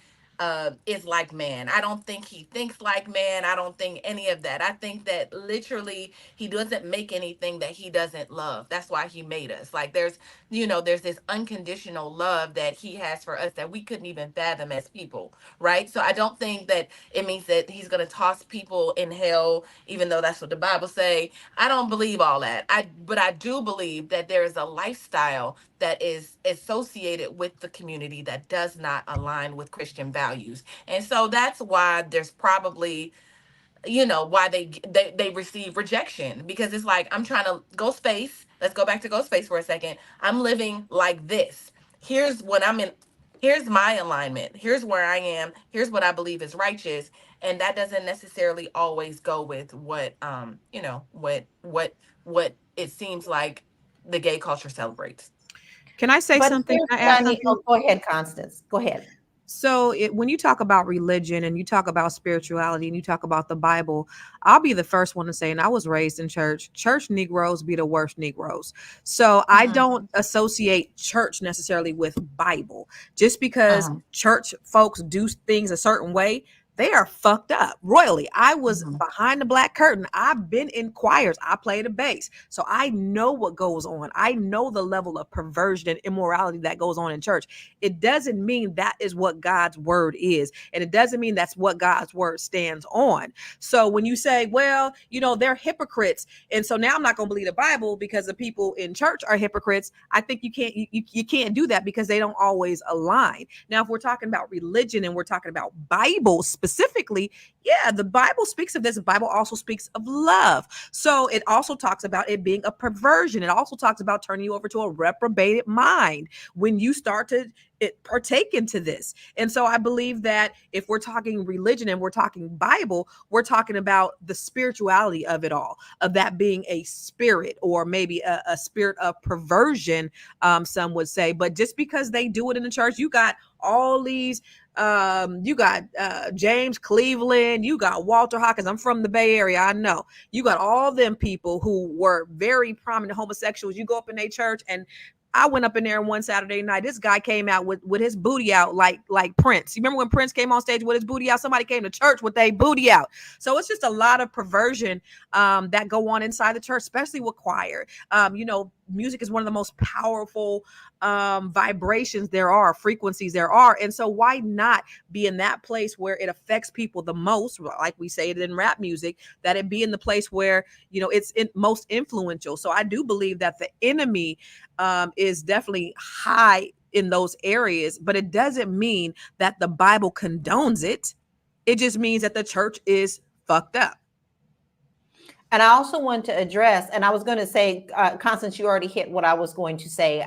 is like man. I don't think he thinks like man. I don't think any of that. I think that literally he doesn't make anything that he doesn't love. That's why he made us. Like there's this unconditional love that he has for us that we couldn't even fathom as people, right? So I don't think that it means that he's going to toss people in hell, even though that's what the Bible say. I don't believe all that. But I do believe that there is a lifestyle that is associated with the community that does not align with Christian values. And so that's why there's probably, why they receive rejection, because it's like, I'm trying to Ghostface. Let's go back to Ghostface for a second. I'm living like this. Here's what I'm in. Here's my alignment. Here's where I am. Here's what I believe is righteous. and that doesn't necessarily always go with what what it seems like the gay culture celebrates. Can I say But something? here's Can I what add I need. something? Oh, go ahead, Constance. Go ahead. So when you talk about religion and you talk about spirituality and you talk about the Bible, I'll be the first one to say, and I was raised in church. Church Negroes be the worst Negroes. So I Mhm. don't associate church necessarily with Bible. Just because Mhm. church folks do things a certain way, they are fucked up royally. I was Mhm. behind the black curtain. I've been in choirs. I played the bass. So I know what goes on. I know the level of perversion and immorality that goes on in church. It doesn't mean that is what God's word is. And it doesn't mean that's what God's word stands on. So when you say, well, they're hypocrites, and so now I'm not going to believe the Bible because the people in church are hypocrites, I think you can't do that because they don't always align. Now, if we're talking about religion and we're talking about Bible specifically, yeah, the Bible speaks of this. The Bible also speaks of love. So it also talks about it being a perversion. It also talks about turning you over to a reprobated mind when you start to partake into this. And so I believe that if we're talking religion and we're talking Bible, we're talking about the spirituality of it all, of that being a spirit or maybe a spirit of perversion, some would say. But just because they do it in the church, you got all these you got James Cleveland, you got Walter Hawkins. I'm from the Bay Area, I know. You got all them people who were very prominent homosexuals. You go up in their church, and I went up in there one Saturday night. This guy came out with his booty out like Prince. You remember when Prince came on stage with his booty out? Somebody came to church with their booty out. So it's just a lot of perversion that go on inside the church, especially with choir. Music is one of the most powerful vibrations there are, frequencies there are. And so why not be in that place where it affects people the most, like we say it in rap music, that it be in the place where, it's most influential. So I do believe that the enemy is definitely high in those areas, but it doesn't mean that the Bible condones it. It just means that the church is fucked up. And I also want to address, and I was going to say, Constance, you already hit what I was going to say.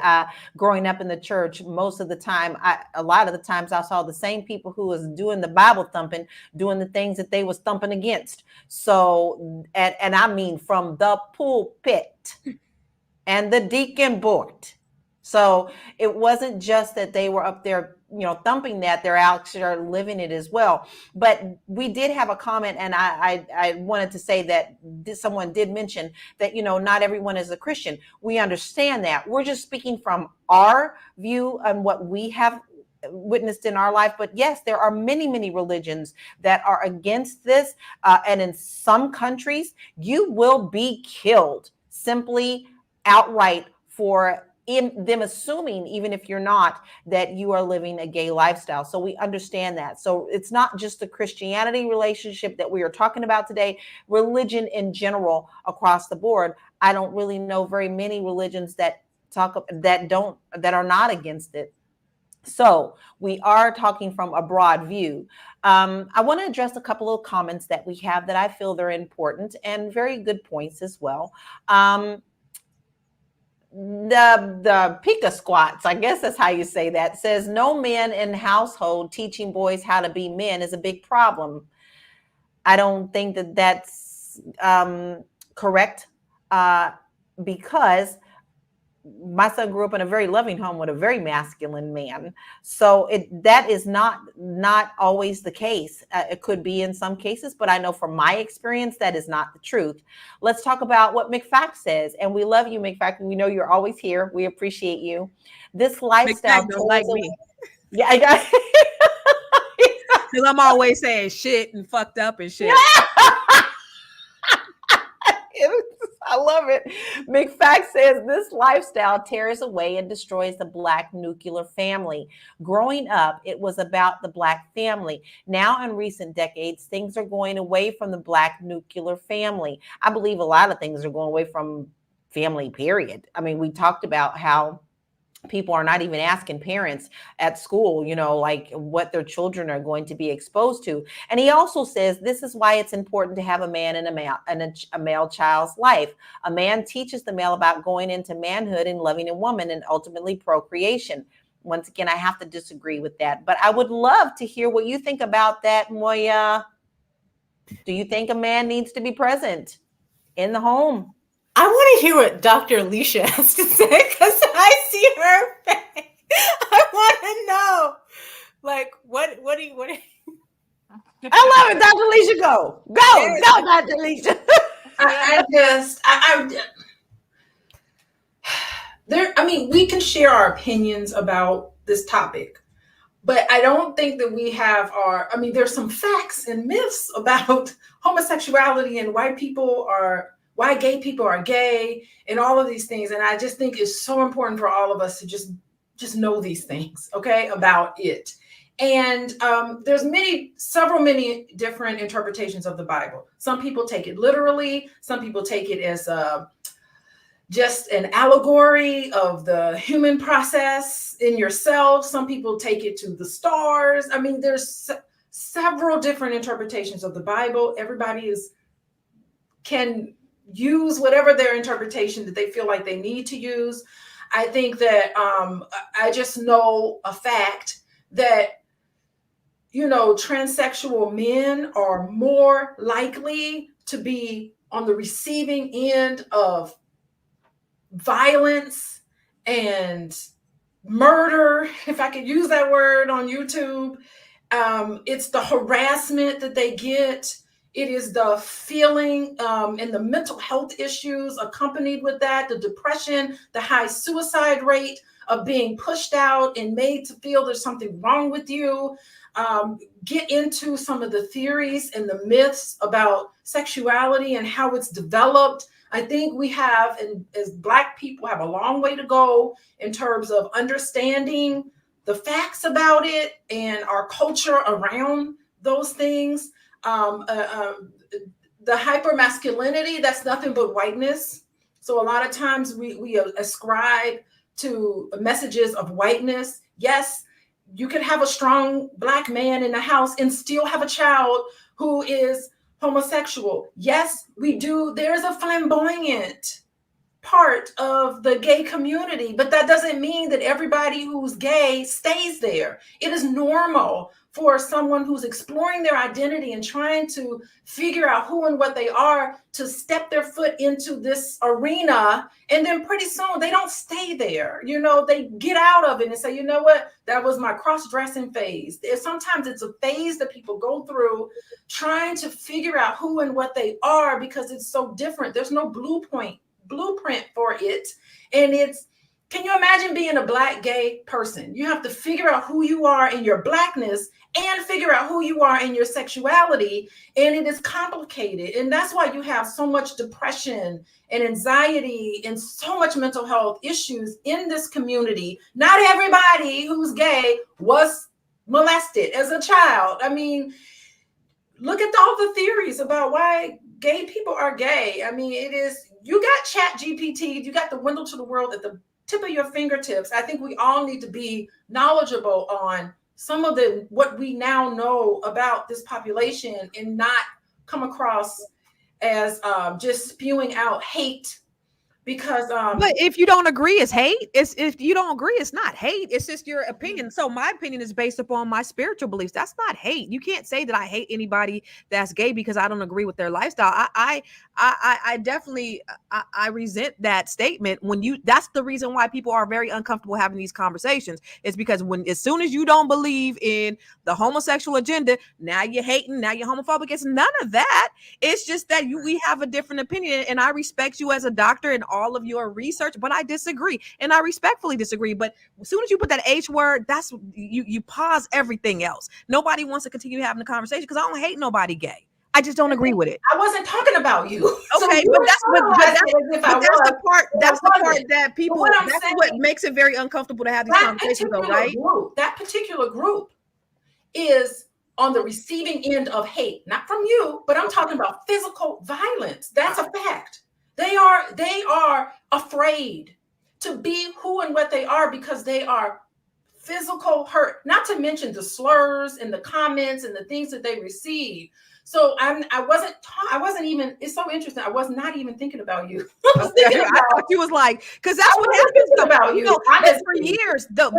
Growing up in the church, most of the time, a lot of the times I saw the same people who was doing the Bible thumping, doing the things that they was thumping against. So, and I mean from the pulpit and the deacon board. So it wasn't just that they were up there, thumping that, they're actually living it as well. But we did have a comment, and I wanted to say that someone did mention that, not everyone is a Christian. We understand that. We're just speaking from our view on what we have witnessed in our life. But yes, there are many, many religions that are against this. And in some countries, you will be killed simply outright for in them assuming, even if you're not, that you are living a gay lifestyle. So we understand that. So it's not just the Christianity relationship that we are talking about today, religion in general across the board. I don't really know very many religions that are not against it. So we are talking from a broad view. I want to address a couple of comments that we have that I feel they're important and very good points as well. The Pika squats, I guess that's how you say that, says no man in household teaching boys how to be men is a big problem. I don't think that that's correct, because my son grew up in a very loving home with a very masculine man. So that is not always the case. It could be in some cases, but I know from my experience, that is not the truth. Let's talk about what McFact says. And we love you, McFact. We know you're always here. We appreciate you. This lifestyle Don't like me. Yeah, I got Because I'm always saying shit and fucked up and shit. I love it. McFact says this lifestyle tears away and destroys the Black nuclear family. Growing up, it was about the Black family. Now, in recent decades, things are going away from the Black nuclear family. I believe a lot of things are going away from family, period. I mean, we talked about how people are not even asking parents at school, like what their children are going to be exposed to. And he also says this is why it's important to have a man and a male child's life. A man teaches the male about going into manhood and loving a woman and ultimately procreation. Once again, I have to disagree with that, but I would love to hear what you think about that, Moya. Do you think a man needs to be present in the home? I want to hear what Dr. Alicia has to say because I see her face. I want to know, like, what do you? I love it, Dr. Alicia. Go, Dr. Alicia. We can share our opinions about this topic, but I don't think that we have there's some facts and myths about homosexuality and why gay people are gay and all of these things. And I just think it's so important for all of us to just know these things, okay, about it. And there's several different interpretations of the Bible. Some people take it literally. Some people take it as just an allegory of the human process in yourself. Some people take it to the stars. I mean, there's several different interpretations of the Bible. Everybody can use whatever their interpretation that they feel like they need to use. I think that I just know a fact that transsexual men are more likely to be on the receiving end of violence and murder, if I could use that word, on YouTube. It's the harassment that they get. It is the feeling and the mental health issues accompanied with that, the depression, the high suicide rate of being pushed out and made to feel there's something wrong with you. Get into some of the theories and the myths about sexuality and how it's developed. I think we have, and as Black people, have a long way to go in terms of understanding the facts about it and our culture around those things. The hypermasculinity, that's nothing but whiteness. So a lot of times we ascribe to messages of whiteness. Yes, you can have a strong Black man in the house and still have a child who is homosexual. Yes, we do. There's a flamboyant part of the gay community, but that doesn't mean that everybody who's gay stays there. It is normal for someone who's exploring their identity and trying to figure out who and what they are to step their foot into this arena. And then pretty soon they don't stay there. They get out of it and say, you know what, that was my cross-dressing phase. Sometimes it's a phase that people go through trying to figure out who and what they are because it's so different. There's no blueprint for it. And can you imagine being a Black gay person? You have to figure out who you are in your Blackness and figure out who you are in your sexuality. And it is complicated. And that's why you have so much depression and anxiety and so much mental health issues in this community. Not everybody who's gay was molested as a child. I mean, look at all the theories about why gay people are gay. I mean, you got Chat GPT, you got the window to the world at the tip of your fingertips. I think we all need to be knowledgeable on some of what we now know about this population and not come across as just spewing out hate. Because but if you don't agree, it's hate. If you don't agree, it's not hate. It's just your opinion. So my opinion is based upon my spiritual beliefs. That's not hate. You can't say that I hate anybody that's gay because I don't agree with their lifestyle. I definitely I resent that statement. That's the reason why people are very uncomfortable having these conversations. It's because as soon as you don't believe in the homosexual agenda, now you're hating, now you're homophobic. It's none of that. It's just that we have a different opinion, and I respect you as a doctor and all of your research, but I disagree, and I respectfully disagree. But as soon as you put that H word, that's you pause everything else. Nobody wants to continue having the conversation because I don't hate nobody gay. I just don't agree with it. I wasn't talking about you. Okay, so that's the part that people, that's what makes it very uncomfortable to have these conversations though, right? That particular group is on the receiving end of hate, not from you, but I'm talking about physical violence. That's a fact. They are afraid to be who and what they are because they are physical hurt, not to mention the slurs and the comments and the things that they receive. So I wasn't even, it's so interesting. I was not even thinking about you. I thought you was like, because that's what happens about you. For years though.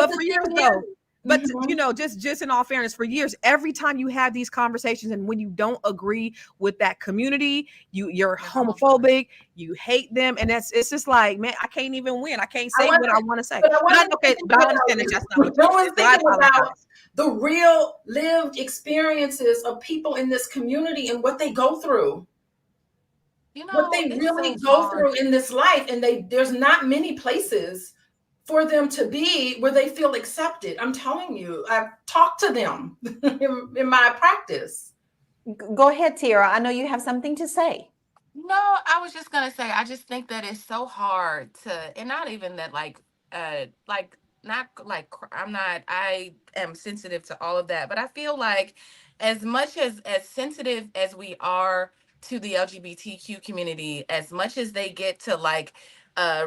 But you know, just in all fairness, for years, every time you have these conversations, and when you don't agree with that community, you're homophobic, you hate them, and it's just like, man, I can't even win. I can't say what I want to say. But I But I understand that that's not what no you one's said. So I thinking about apologize. the real lived experiences of people in this community and what they go through. You know, What they it's really so go hard. through in this life, and there's not many places for them to be where they feel accepted. I'm telling you, I've talked to them in my practice. Go ahead, Tiara. I know you have something to say. No, I was just gonna say, I just think that it's so hard to, and not even that, not like I am sensitive to all of that, but I feel like as much as sensitive as we are to the LGBTQ community, as much as they get to like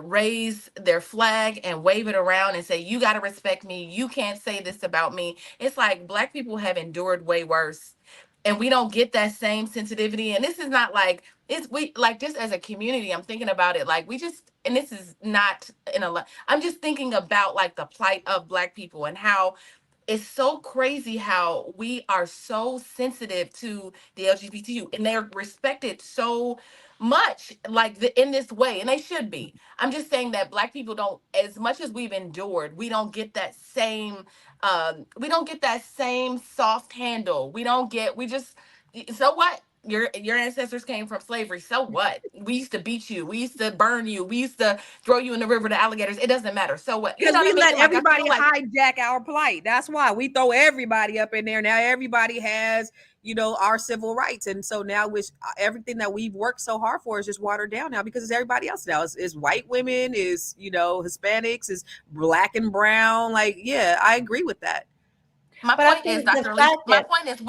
raise their flag and wave it around and say, you got to respect me, you can't say this about me. It's like Black people have endured way worse, and we don't get that same sensitivity. And this is not like, we like, just as a community, I'm thinking about it, like, we just, and this is not in a, I'm just thinking about like the plight of Black people and how it's so crazy how we are so sensitive to the LGBTQ, and they're respected so much, like in this way, and they should be. I'm just saying that Black people don't, as much as we've endured, we don't get that same soft handle. We just, so what? Your ancestors came from slavery. So what? We used to beat you. We used to burn you. We used to throw you in the river to alligators. It doesn't matter. So what? You Because know what we I mean? let Like, I everybody feel like, hijack our plight. That's why we throw everybody up in there. Now everybody has, you know, our civil rights. And so now everything that we've worked so hard for is just watered down now because it's everybody else now. Is white women, is, you know, Hispanics, is Black and brown. Like, yeah, I agree with that. my But I point is, think the Dr. Elise, fact my that point is,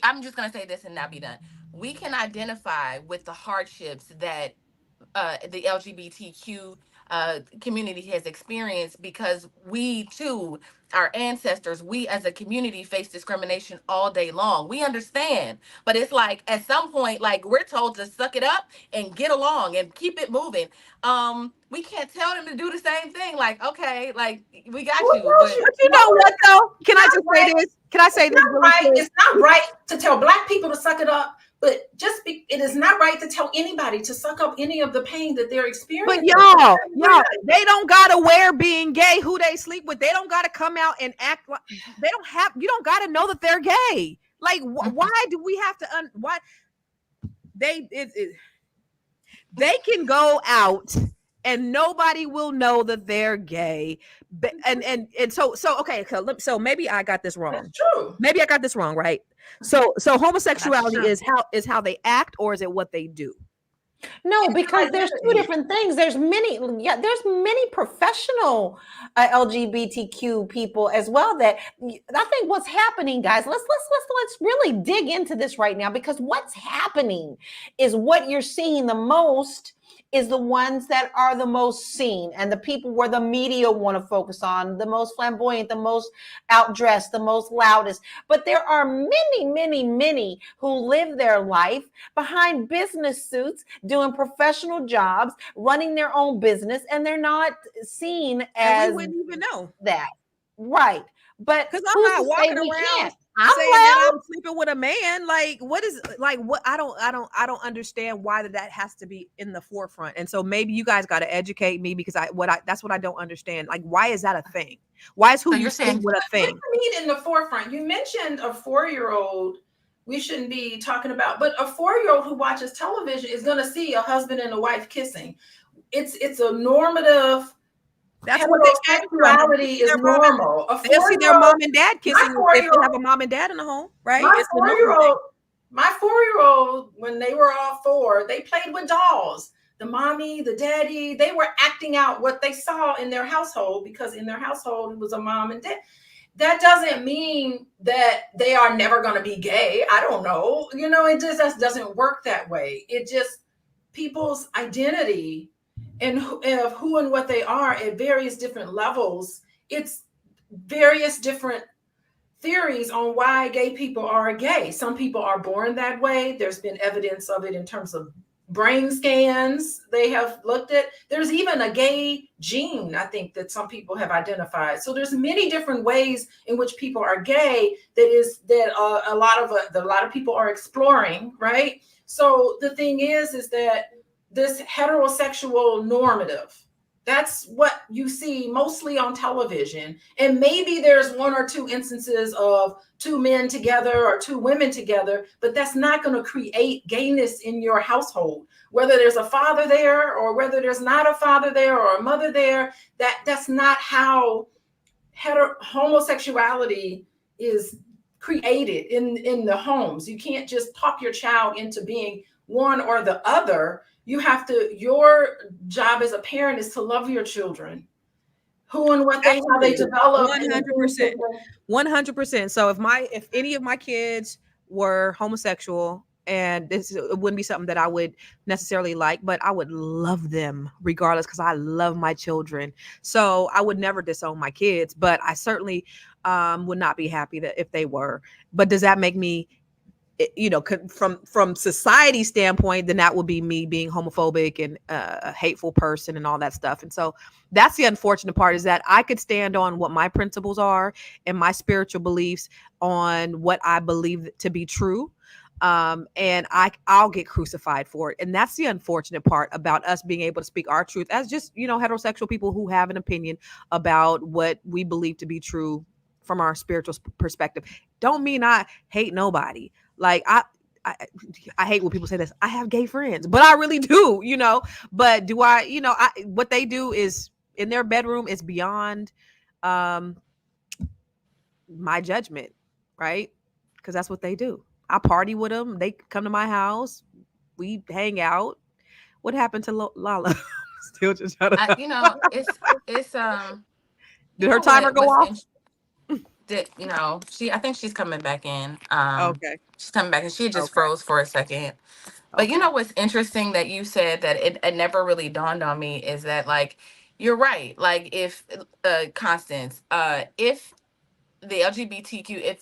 I'm just going to say this and now be done. We can identify with the hardships that the LGBTQ community has experienced, because we too, our ancestors, we as a community face discrimination all day long. We understand, but it's like at some point, like, we're told to suck it up and get along and keep it moving. We can't tell them to do the same thing. Like, okay, like, we got Who you, tells but you? But you know what though? Can I just say Right. this? Can I say It's this not really right. quick? It's not right to tell Black people to suck it up, but it is not right to tell anybody to suck up any of the pain that they're But experiencing. y'all, they don't gotta wear being gay who they sleep with. They don't gotta come out and act like they don't have. You don't gotta know that they're gay. Like, why do we have to? Why they they can go out and nobody will know that they're gay. And so okay. So maybe I got this wrong. That's true. Maybe I got this wrong, right? So homosexuality That's true. is how they act, or is it what they do? no, because there's two Identity. different things. There's many professional LGBTQ people as well. That I think what's happening, guys. Let's really dig into this right now, because what's happening is what you're seeing the most is the ones that are the most seen, and the people where the media want to focus on, the most flamboyant, the most outdressed, the most loudest. But there are many who live their life behind business suits, doing professional jobs, running their own business, and they're not seen And we as wouldn't even know. that. Right. But Because I'm who's not to say walking we around can't? saying that I'm sleeping with a man. Like, what is like what I don't understand why that has to be in the forefront. And so maybe you guys got to educate me, because that's what I don't understand. Like, why is that a thing? Why is who So you you're sleep saying, with a What thing? do you mean in the forefront? You mentioned a 4-year-old. We shouldn't be talking about, but a 4-year-old who watches television is going to see a husband and a wife kissing. It's a normative. That's what they act from. Heterosexuality is normal. A They'll see their 4-year-old. mom and dad kissing if they have a 4-year-old. mom and dad in the home, right? My It's the normal thing. 4-year-old, when they were all 4, they played with dolls. The mommy, the daddy, they were acting out what they saw in their household, because in their household it was a mom and dad. That doesn't mean that they are never going to be gay. I don't know. You know, it just doesn't work that way. It just, people's identity and of who and what they are at various different levels. It's various different theories on why gay people are gay. Some people are born that way. There's been evidence of it in terms of brain scans they have looked at. There's even a gay gene, I think, that some people have identified. So there's many different ways in which people are gay that a lot of people are exploring, right? So the thing is that this heterosexual normative, that's what you see mostly on television. And maybe there's one or two instances of two men together or two women together, but that's not going to create gayness in your household. Whether there's a father there or whether there's not a father there or a mother there, that's not how homosexuality is created in the homes. You can't just pop your child into being one or the other. Your job as a parent is to love your children, who and what how they develop. 100%. 100%. So if any of my kids were homosexual, and it wouldn't be something that I would necessarily like, but I would love them regardless, because I love my children. So I would never disown my kids, but I certainly would not be happy that if they were. But does that make me, from society standpoint, then that would be me being homophobic and a hateful person and all that stuff. And so that's the unfortunate part, is that I could stand on what my principles are and my spiritual beliefs on what I believe to be true. And I'll get crucified for it. And that's the unfortunate part about us being able to speak our truth as just, heterosexual people who have an opinion about what we believe to be true from our spiritual perspective. Don't mean I hate nobody. Like I hate when people say this. I have gay friends, but I really do, but do what they do is in their bedroom is beyond, my judgment. Right. Cause that's what they do. I party with them. They come to my house. We hang out. What happened to Lala? Still just trying to. It's Did her timer go off? I think she's coming back in. Okay. She's coming back, and she just froze for a second. But what's interesting that you said that it never really dawned on me is that, like, you're right. Like, if Constance, if the LGBTQ,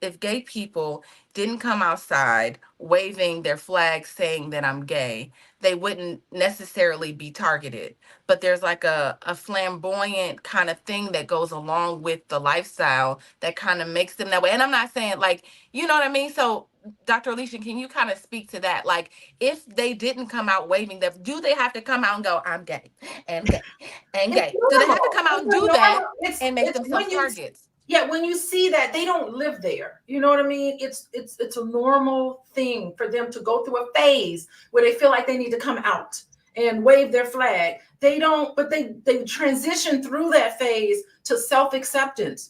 if gay people didn't come outside waving their flags saying that I'm gay, they wouldn't necessarily be targeted. But there's like a flamboyant kind of thing that goes along with the lifestyle that kind of makes them that way. And I'm not saying, like, you know what I mean? So Dr. Alicia, can you kind of speak to that? Like, if they didn't come out waving them, do they have to come out and go, I'm gay and gay and gay? Do they have to come out and do that and make themselves targets? Yeah, when you see that, they don't live there. You know what I mean? It's a normal thing for them to go through a phase where they feel like they need to come out and wave their flag. They don't, but they transition through that phase to self-acceptance,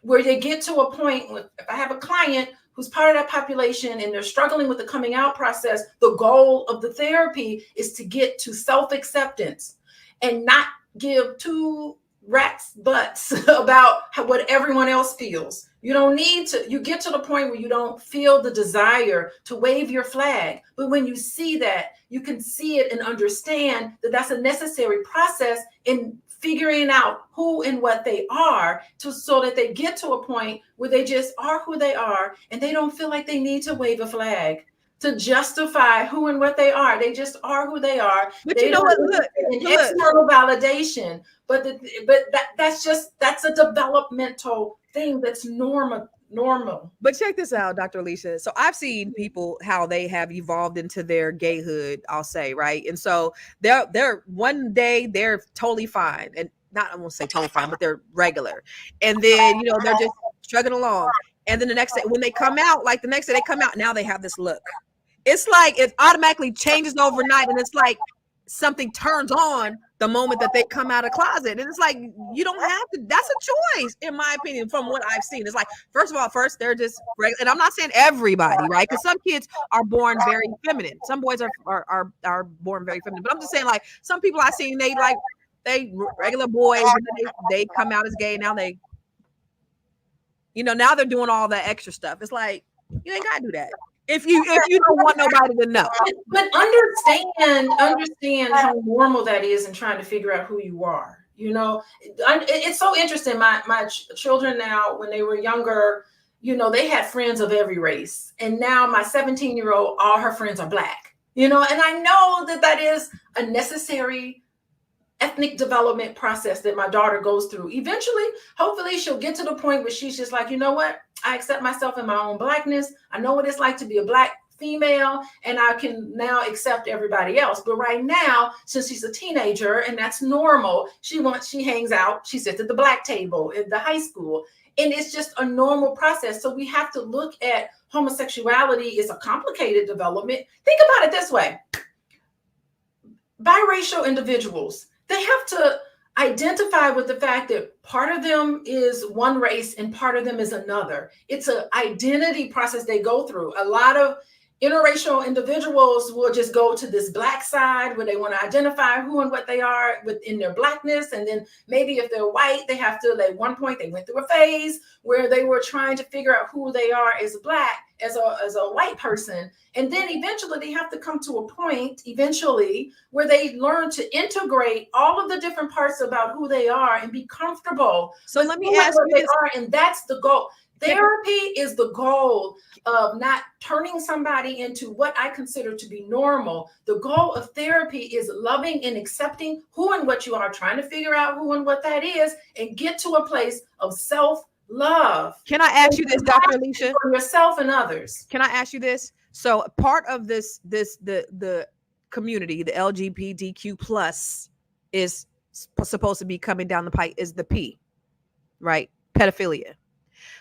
where they get to a point, if I have a client who's part of that population and they're struggling with the coming out process, the goal of the therapy is to get to self-acceptance and not give two rat's butts about what everyone else feels. You don't need to, you get to the point where you don't feel the desire to wave your flag. But when you see that, you can see it and understand that that's a necessary process in figuring out who and what they are, so that they get to a point where they just are who they are and they don't feel like they need to wave a flag to justify who and what they are. They just are who they are. But they you know what? Look, external validation. But that's a developmental thing that's normal. But check this out, Dr. Alicia. So I've seen people how they have evolved into their gayhood, I'll say, right? And so they're one day they're totally fine, and not, I won't say totally fine, but they're regular, and then they're just struggling along, and then the next day when they come out, like the next day they come out, now they have this look. It's like it automatically changes overnight, and it's like something turns on the moment that they come out of closet. And it's like, you don't have to, that's a choice, in my opinion, from what I've seen. It's like, first they're just regular. And I'm not saying everybody, right? Because some kids are born very feminine. Some boys are born very feminine. But I'm just saying, like, some people I've seen, they regular boys, and then they come out as gay. Now now they're doing all that extra stuff. It's like, you ain't gotta do that if you don't want nobody to know. But understand how normal that is in trying to figure out who you are. It's so interesting. My children now, when they were younger, they had friends of every race, and now my 17-year-old, all her friends are Black. And I know that is a necessary ethnic development process that my daughter goes through. Eventually, hopefully she'll get to the point where she's just like, you know what? I accept myself in my own blackness. I know what it's like to be a black female, and I can now accept everybody else. But right now, since she's a teenager and that's normal, she hangs out, she sits at the black table at the high school. And it's just a normal process. So we have to look at homosexuality as a complicated development. Think about it this way. Biracial individuals, they have to identify with the fact that part of them is one race and part of them is another. It's an identity process they go through. A lot of interracial individuals will just go to this black side where they want to identify who and what they are within their blackness. And then maybe if they're white, they have to, at one point, they went through a phase where they were trying to figure out who they are as black, as a white person. And then eventually they have to come to a point where they learn to integrate all of the different parts about who they are and be comfortable. So let me ask you this. And that's the goal. Therapy is the goal of not turning somebody into what I consider to be normal. The goal of therapy is loving and accepting who and what you are, trying to figure out who and what that is, and get to a place of self-love. Can I ask you this, Dr. Alicia? For yourself and others. Can I ask you this? So part of the community, the LGBTQ plus, is supposed to be coming down the pipe is the P, right? Pedophilia.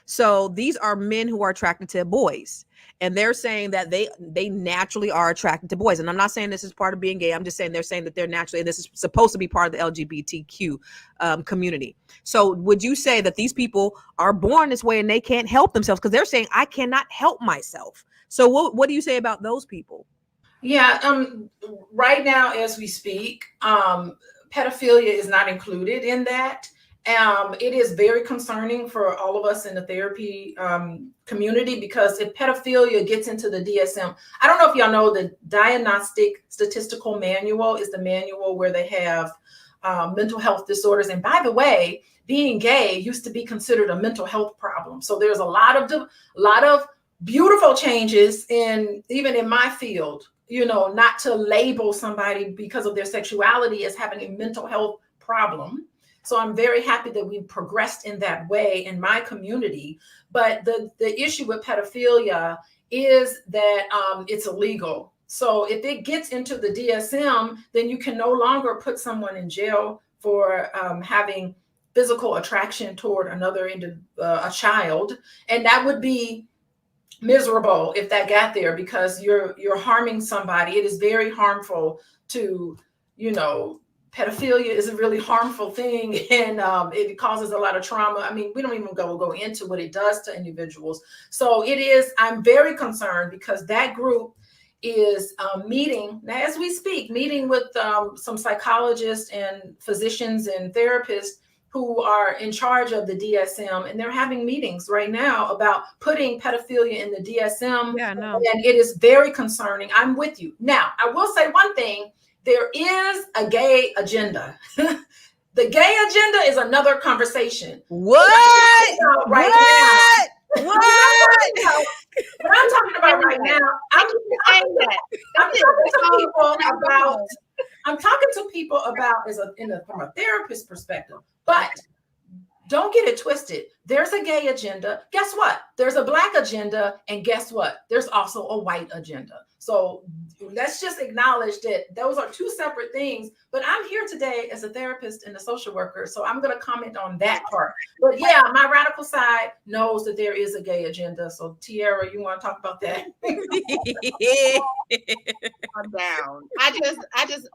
So these are men who are attracted to boys, and they're saying that they naturally are attracted to boys. And I'm not saying this is part of being gay. I'm just saying they're saying that they're naturally, and this is supposed to be part of the LGBTQ community. So would you say that these people are born this way and they can't help themselves? Because they're saying, I cannot help myself. So what do you say about those people? Yeah, right now as we speak, pedophilia is not included in that. It is very concerning for all of us in the therapy community, because if pedophilia gets into the DSM, I don't know if y'all know, the Diagnostic Statistical Manual is the manual where they have mental health disorders. And by the way, being gay used to be considered a mental health problem. So there's a lot of beautiful changes even in my field, not to label somebody because of their sexuality as having a mental health problem. So I'm very happy that we've progressed in that way in my community. But the issue with pedophilia is that it's illegal. So if it gets into the DSM, then you can no longer put someone in jail for having physical attraction toward a child. And that would be miserable if that got there, because you're harming somebody. It is very harmful to, pedophilia is a really harmful thing, and it causes a lot of trauma. I mean, we don't even go into what it does to individuals. So I'm very concerned, because that group is meeting now as we speak, meeting with some psychologists and physicians and therapists who are in charge of the DSM, and they're having meetings right now about putting pedophilia in the DSM. Yeah, no. And it is very concerning. I'm with you. Now, I will say one thing. There is a gay agenda. The gay agenda is another conversation. What? Right what? Now. What? What I'm talking about right now, I'm talking to people about from a therapist perspective. But don't get it twisted. There's a gay agenda. Guess what? There's a black agenda. And guess what? There's also a white agenda. So let's just acknowledge that those are two separate things. But I'm here today as a therapist and a social worker, so I'm going to comment on that part. But yeah, my radical side knows that there is a gay agenda. So Tiara, you want to talk about that? I'm down.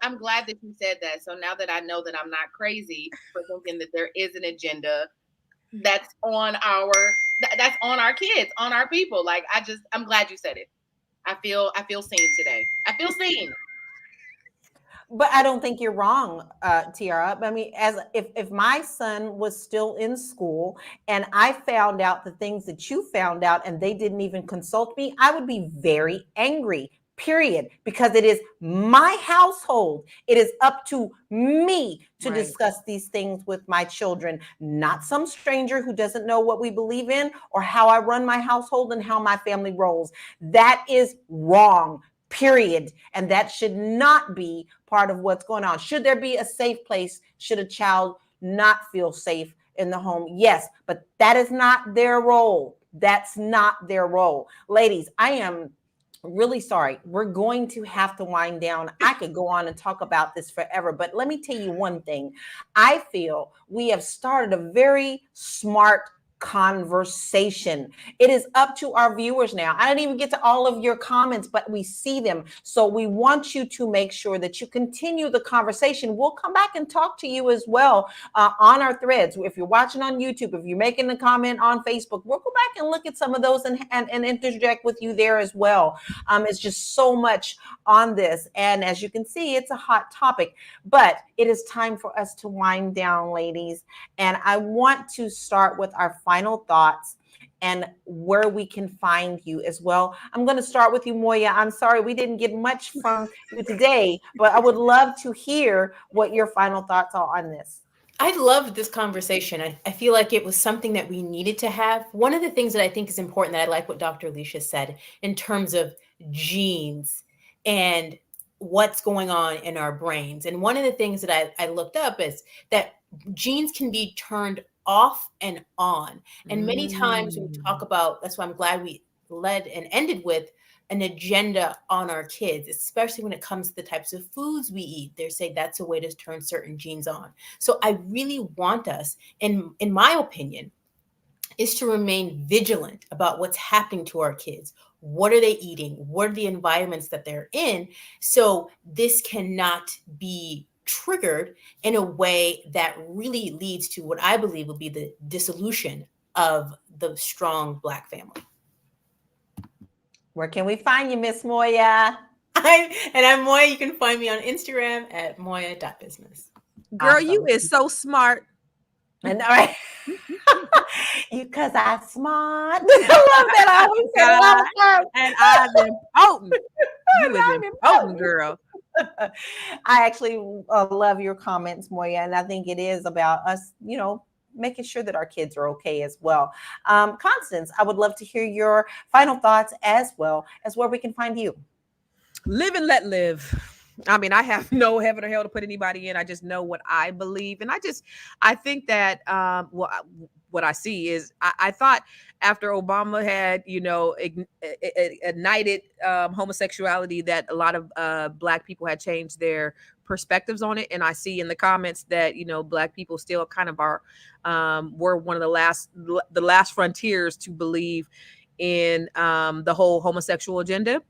I'm glad that you said that. So now that I know that I'm not crazy for thinking that there is an agenda that's on our kids, on our people. Like, I'm glad you said it. I feel seen today. I feel seen. But I don't think you're wrong, Tiara. I mean, if my son was still in school and I found out the things that you found out and they didn't even consult me, I would be very angry, period, because it is my household. It is up to me to discuss these things with my children, not some stranger who doesn't know what we believe in or how I run my household and how my family rolls. That is wrong. period. And that should not be part of what's going on. Should there be a safe place? Should a child not feel safe in the home? Yes, but that is not their role. That's not their role. Ladies, I am really sorry. We're going to have to wind down. I could go on and talk about this forever, but let me tell you one thing. I feel we have started a very smart conversation. It is up to our viewers now. I didn't even get to all of your comments, but we see them. So we want you to make sure that you continue the conversation. We'll come back and talk to you as well on our threads. If you're watching on YouTube, if you're making a comment on Facebook, we'll go back and look at some of those and interject with you there as well. It's just so much on this. And as you can see, it's a hot topic, but it is time for us to wind down, ladies. And I want to start with our final thoughts and where we can find you as well. I'm going to start with you, Moya. I'm sorry we didn't get much from you today, but I would love to hear what your final thoughts are on this. I loved this conversation. I feel like it was something that we needed to have. One of the things that I think is important, that I like what Dr. Alicia said in terms of genes and what's going on in our brains. And one of the things that I looked up is that genes can be turned off and on. And many times we talk about, that's why I'm glad we led and ended with an agenda on our kids, especially when it comes to the types of foods we eat. They say that's a way to turn certain genes on. So I really want us, in my opinion, is to remain vigilant about what's happening to our kids. What are they eating? What are the environments that they're in? So this cannot be triggered in a way that really leads to what I believe will be the dissolution of the strong Black family. Where can we find you, Miss Moya? I'm Moya. You can find me on Instagram at moya.business. Girl, Awesome. you is so smart. And all right. You, cause I smart. I love that. I always say a lot of times. And I'm important. You is important, girl. I actually love your comments, Moya, and I think it is about us, making sure that our kids are okay as well. Constance, I would love to hear your final thoughts as well as where we can find you. Live and let live. I mean, I have no heaven or hell to put anybody in. I just know what I believe. And I think that what I see is I thought after Obama had, ignited homosexuality, that a lot of Black people had changed their perspectives on it. And I see in the comments that, Black people still kind of are, were one of the last frontiers to believe in the whole homosexual agenda.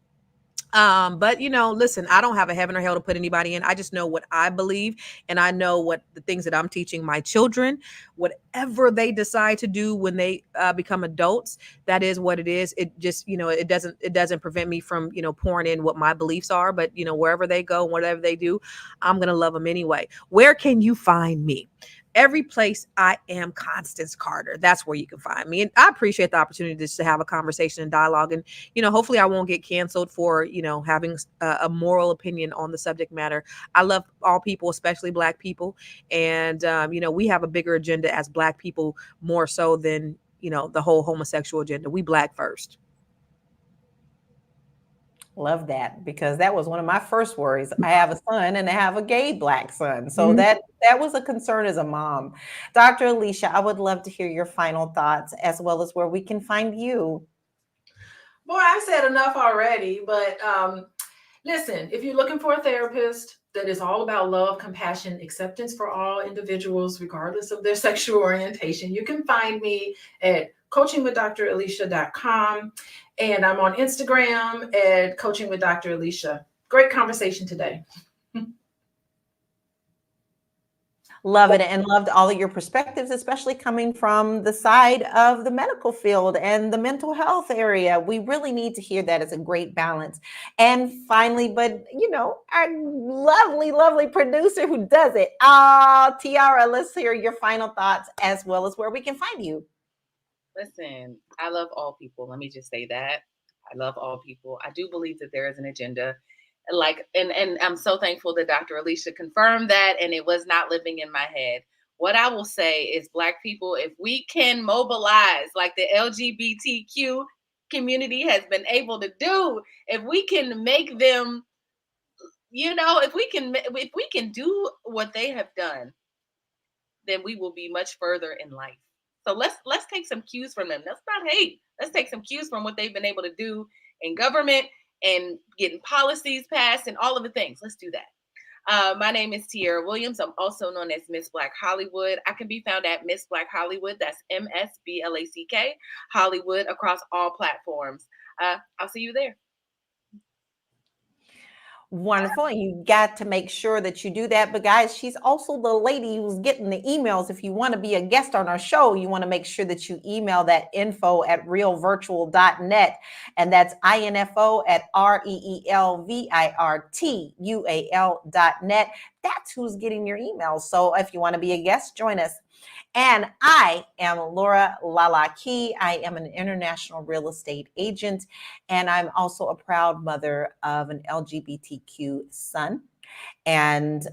But listen, I don't have a heaven or hell to put anybody in. I just know what I believe, and I know what the things that I'm teaching my children, whatever they decide to do when they become adults, that is what it is. It just, it doesn't prevent me from, pouring in what my beliefs are, but wherever they go, whatever they do, I'm going to love them anyway. Where can you find me? Every place I am Constance Carter. That's where you can find me. And I appreciate the opportunity just to have a conversation and dialogue. And, hopefully I won't get canceled for, having a moral opinion on the subject matter. I love all people, especially Black people. And, we have a bigger agenda as Black people, more so than, the whole homosexual agenda. We Black first. Love that, because that was one of my first worries. I have a son and I have a gay Black son. So that was a concern as a mom. Dr. Alicia, I would love to hear your final thoughts as well as where we can find you. Boy, I've said enough already, but listen, if you're looking for a therapist that is all about love, compassion, acceptance for all individuals, regardless of their sexual orientation, you can find me at coachingwithdralicia.com. And I'm on Instagram at Coaching with Dr. Alicia. Great conversation today. Love it, and loved all of your perspectives, especially coming from the side of the medical field and the mental health area. We really need to hear that. It's a great balance. And finally, but our lovely, lovely producer who does it, Tiara, let's hear your final thoughts as well as where we can find you. Listen, I love all people. Let me just say that. I love all people. I do believe that there is an agenda. And I'm so thankful that Dr. Alicia confirmed that, and it was not living in my head. What I will say is, Black people, if we can mobilize like the LGBTQ community has been able to do, if we can make them, if we can do what they have done, then we will be much further in life. So let's take some cues from them. Let's not hate. Let's take some cues from what they've been able to do in government and getting policies passed and all of the things. Let's do that. My name is Tierra Williams. I'm also known as Miss Black Hollywood. I can be found at Miss Black Hollywood. That's MSBLACK Hollywood across all platforms. I'll see you there. Wonderful. And you got to make sure that you do that. But guys, she's also the lady who's getting the emails. If you want to be a guest on our show, you want to make sure that you email that info@realvirtual.net. And that's info@reelvirtual.net. That's who's getting your emails. So if you want to be a guest, join us. And I am Laura Lala Key. I am an international real estate agent, and I'm also a proud mother of an LGBTQ son. And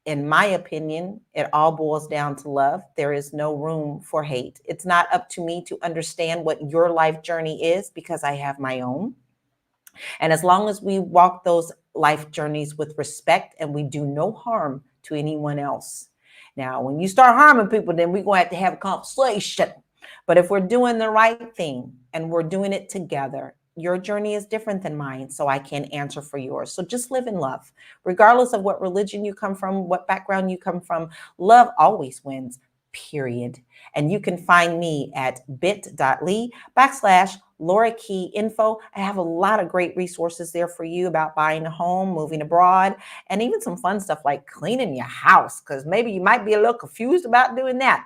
in my opinion, it all boils down to love. There is no room for hate. It's not up to me to understand what your life journey is because I have my own. And as long as we walk those life journeys with respect and we do no harm to anyone else. Now, when you start harming people, then we're going to have a conversation. But if we're doing the right thing and we're doing it together, your journey is different than mine, so I can't answer for yours. So just live in love. Regardless of what religion you come from, what background you come from, love always wins, period. And you can find me at bit.ly/Laura Key Info. I have a lot of great resources there for you about buying a home, moving abroad, and even some fun stuff like cleaning your house, because maybe you might be a little confused about doing that.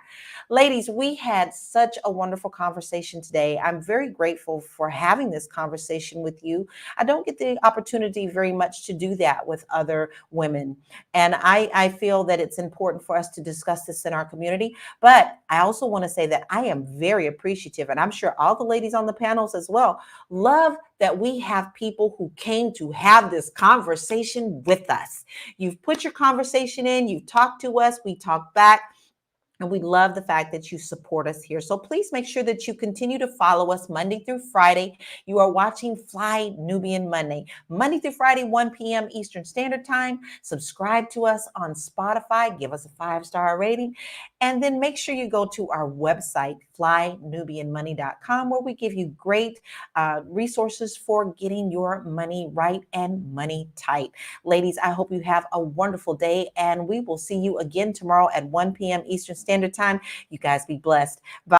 Ladies, we had such a wonderful conversation today. I'm very grateful for having this conversation with you. I don't get the opportunity very much to do that with other women. And I feel that it's important for us to discuss this in our community. But I also want to say that I am very appreciative, and I'm sure all the ladies on the panels as well, love that we have people who came to have this conversation with us. You've put your conversation in, you've talked to us, we talk back. And we love the fact that you support us here. So please make sure that you continue to follow us Monday through Friday. You are watching Fly Nubian Money, Monday through Friday, 1 p.m. Eastern Standard Time. Subscribe to us on Spotify. Give us a 5-star rating. And then make sure you go to our website, flynubianmoney.com, where we give you great resources for getting your money right and money tight. Ladies, I hope you have a wonderful day, and we will see you again tomorrow at 1 p.m. Eastern Standard Time. You guys be blessed. Bye.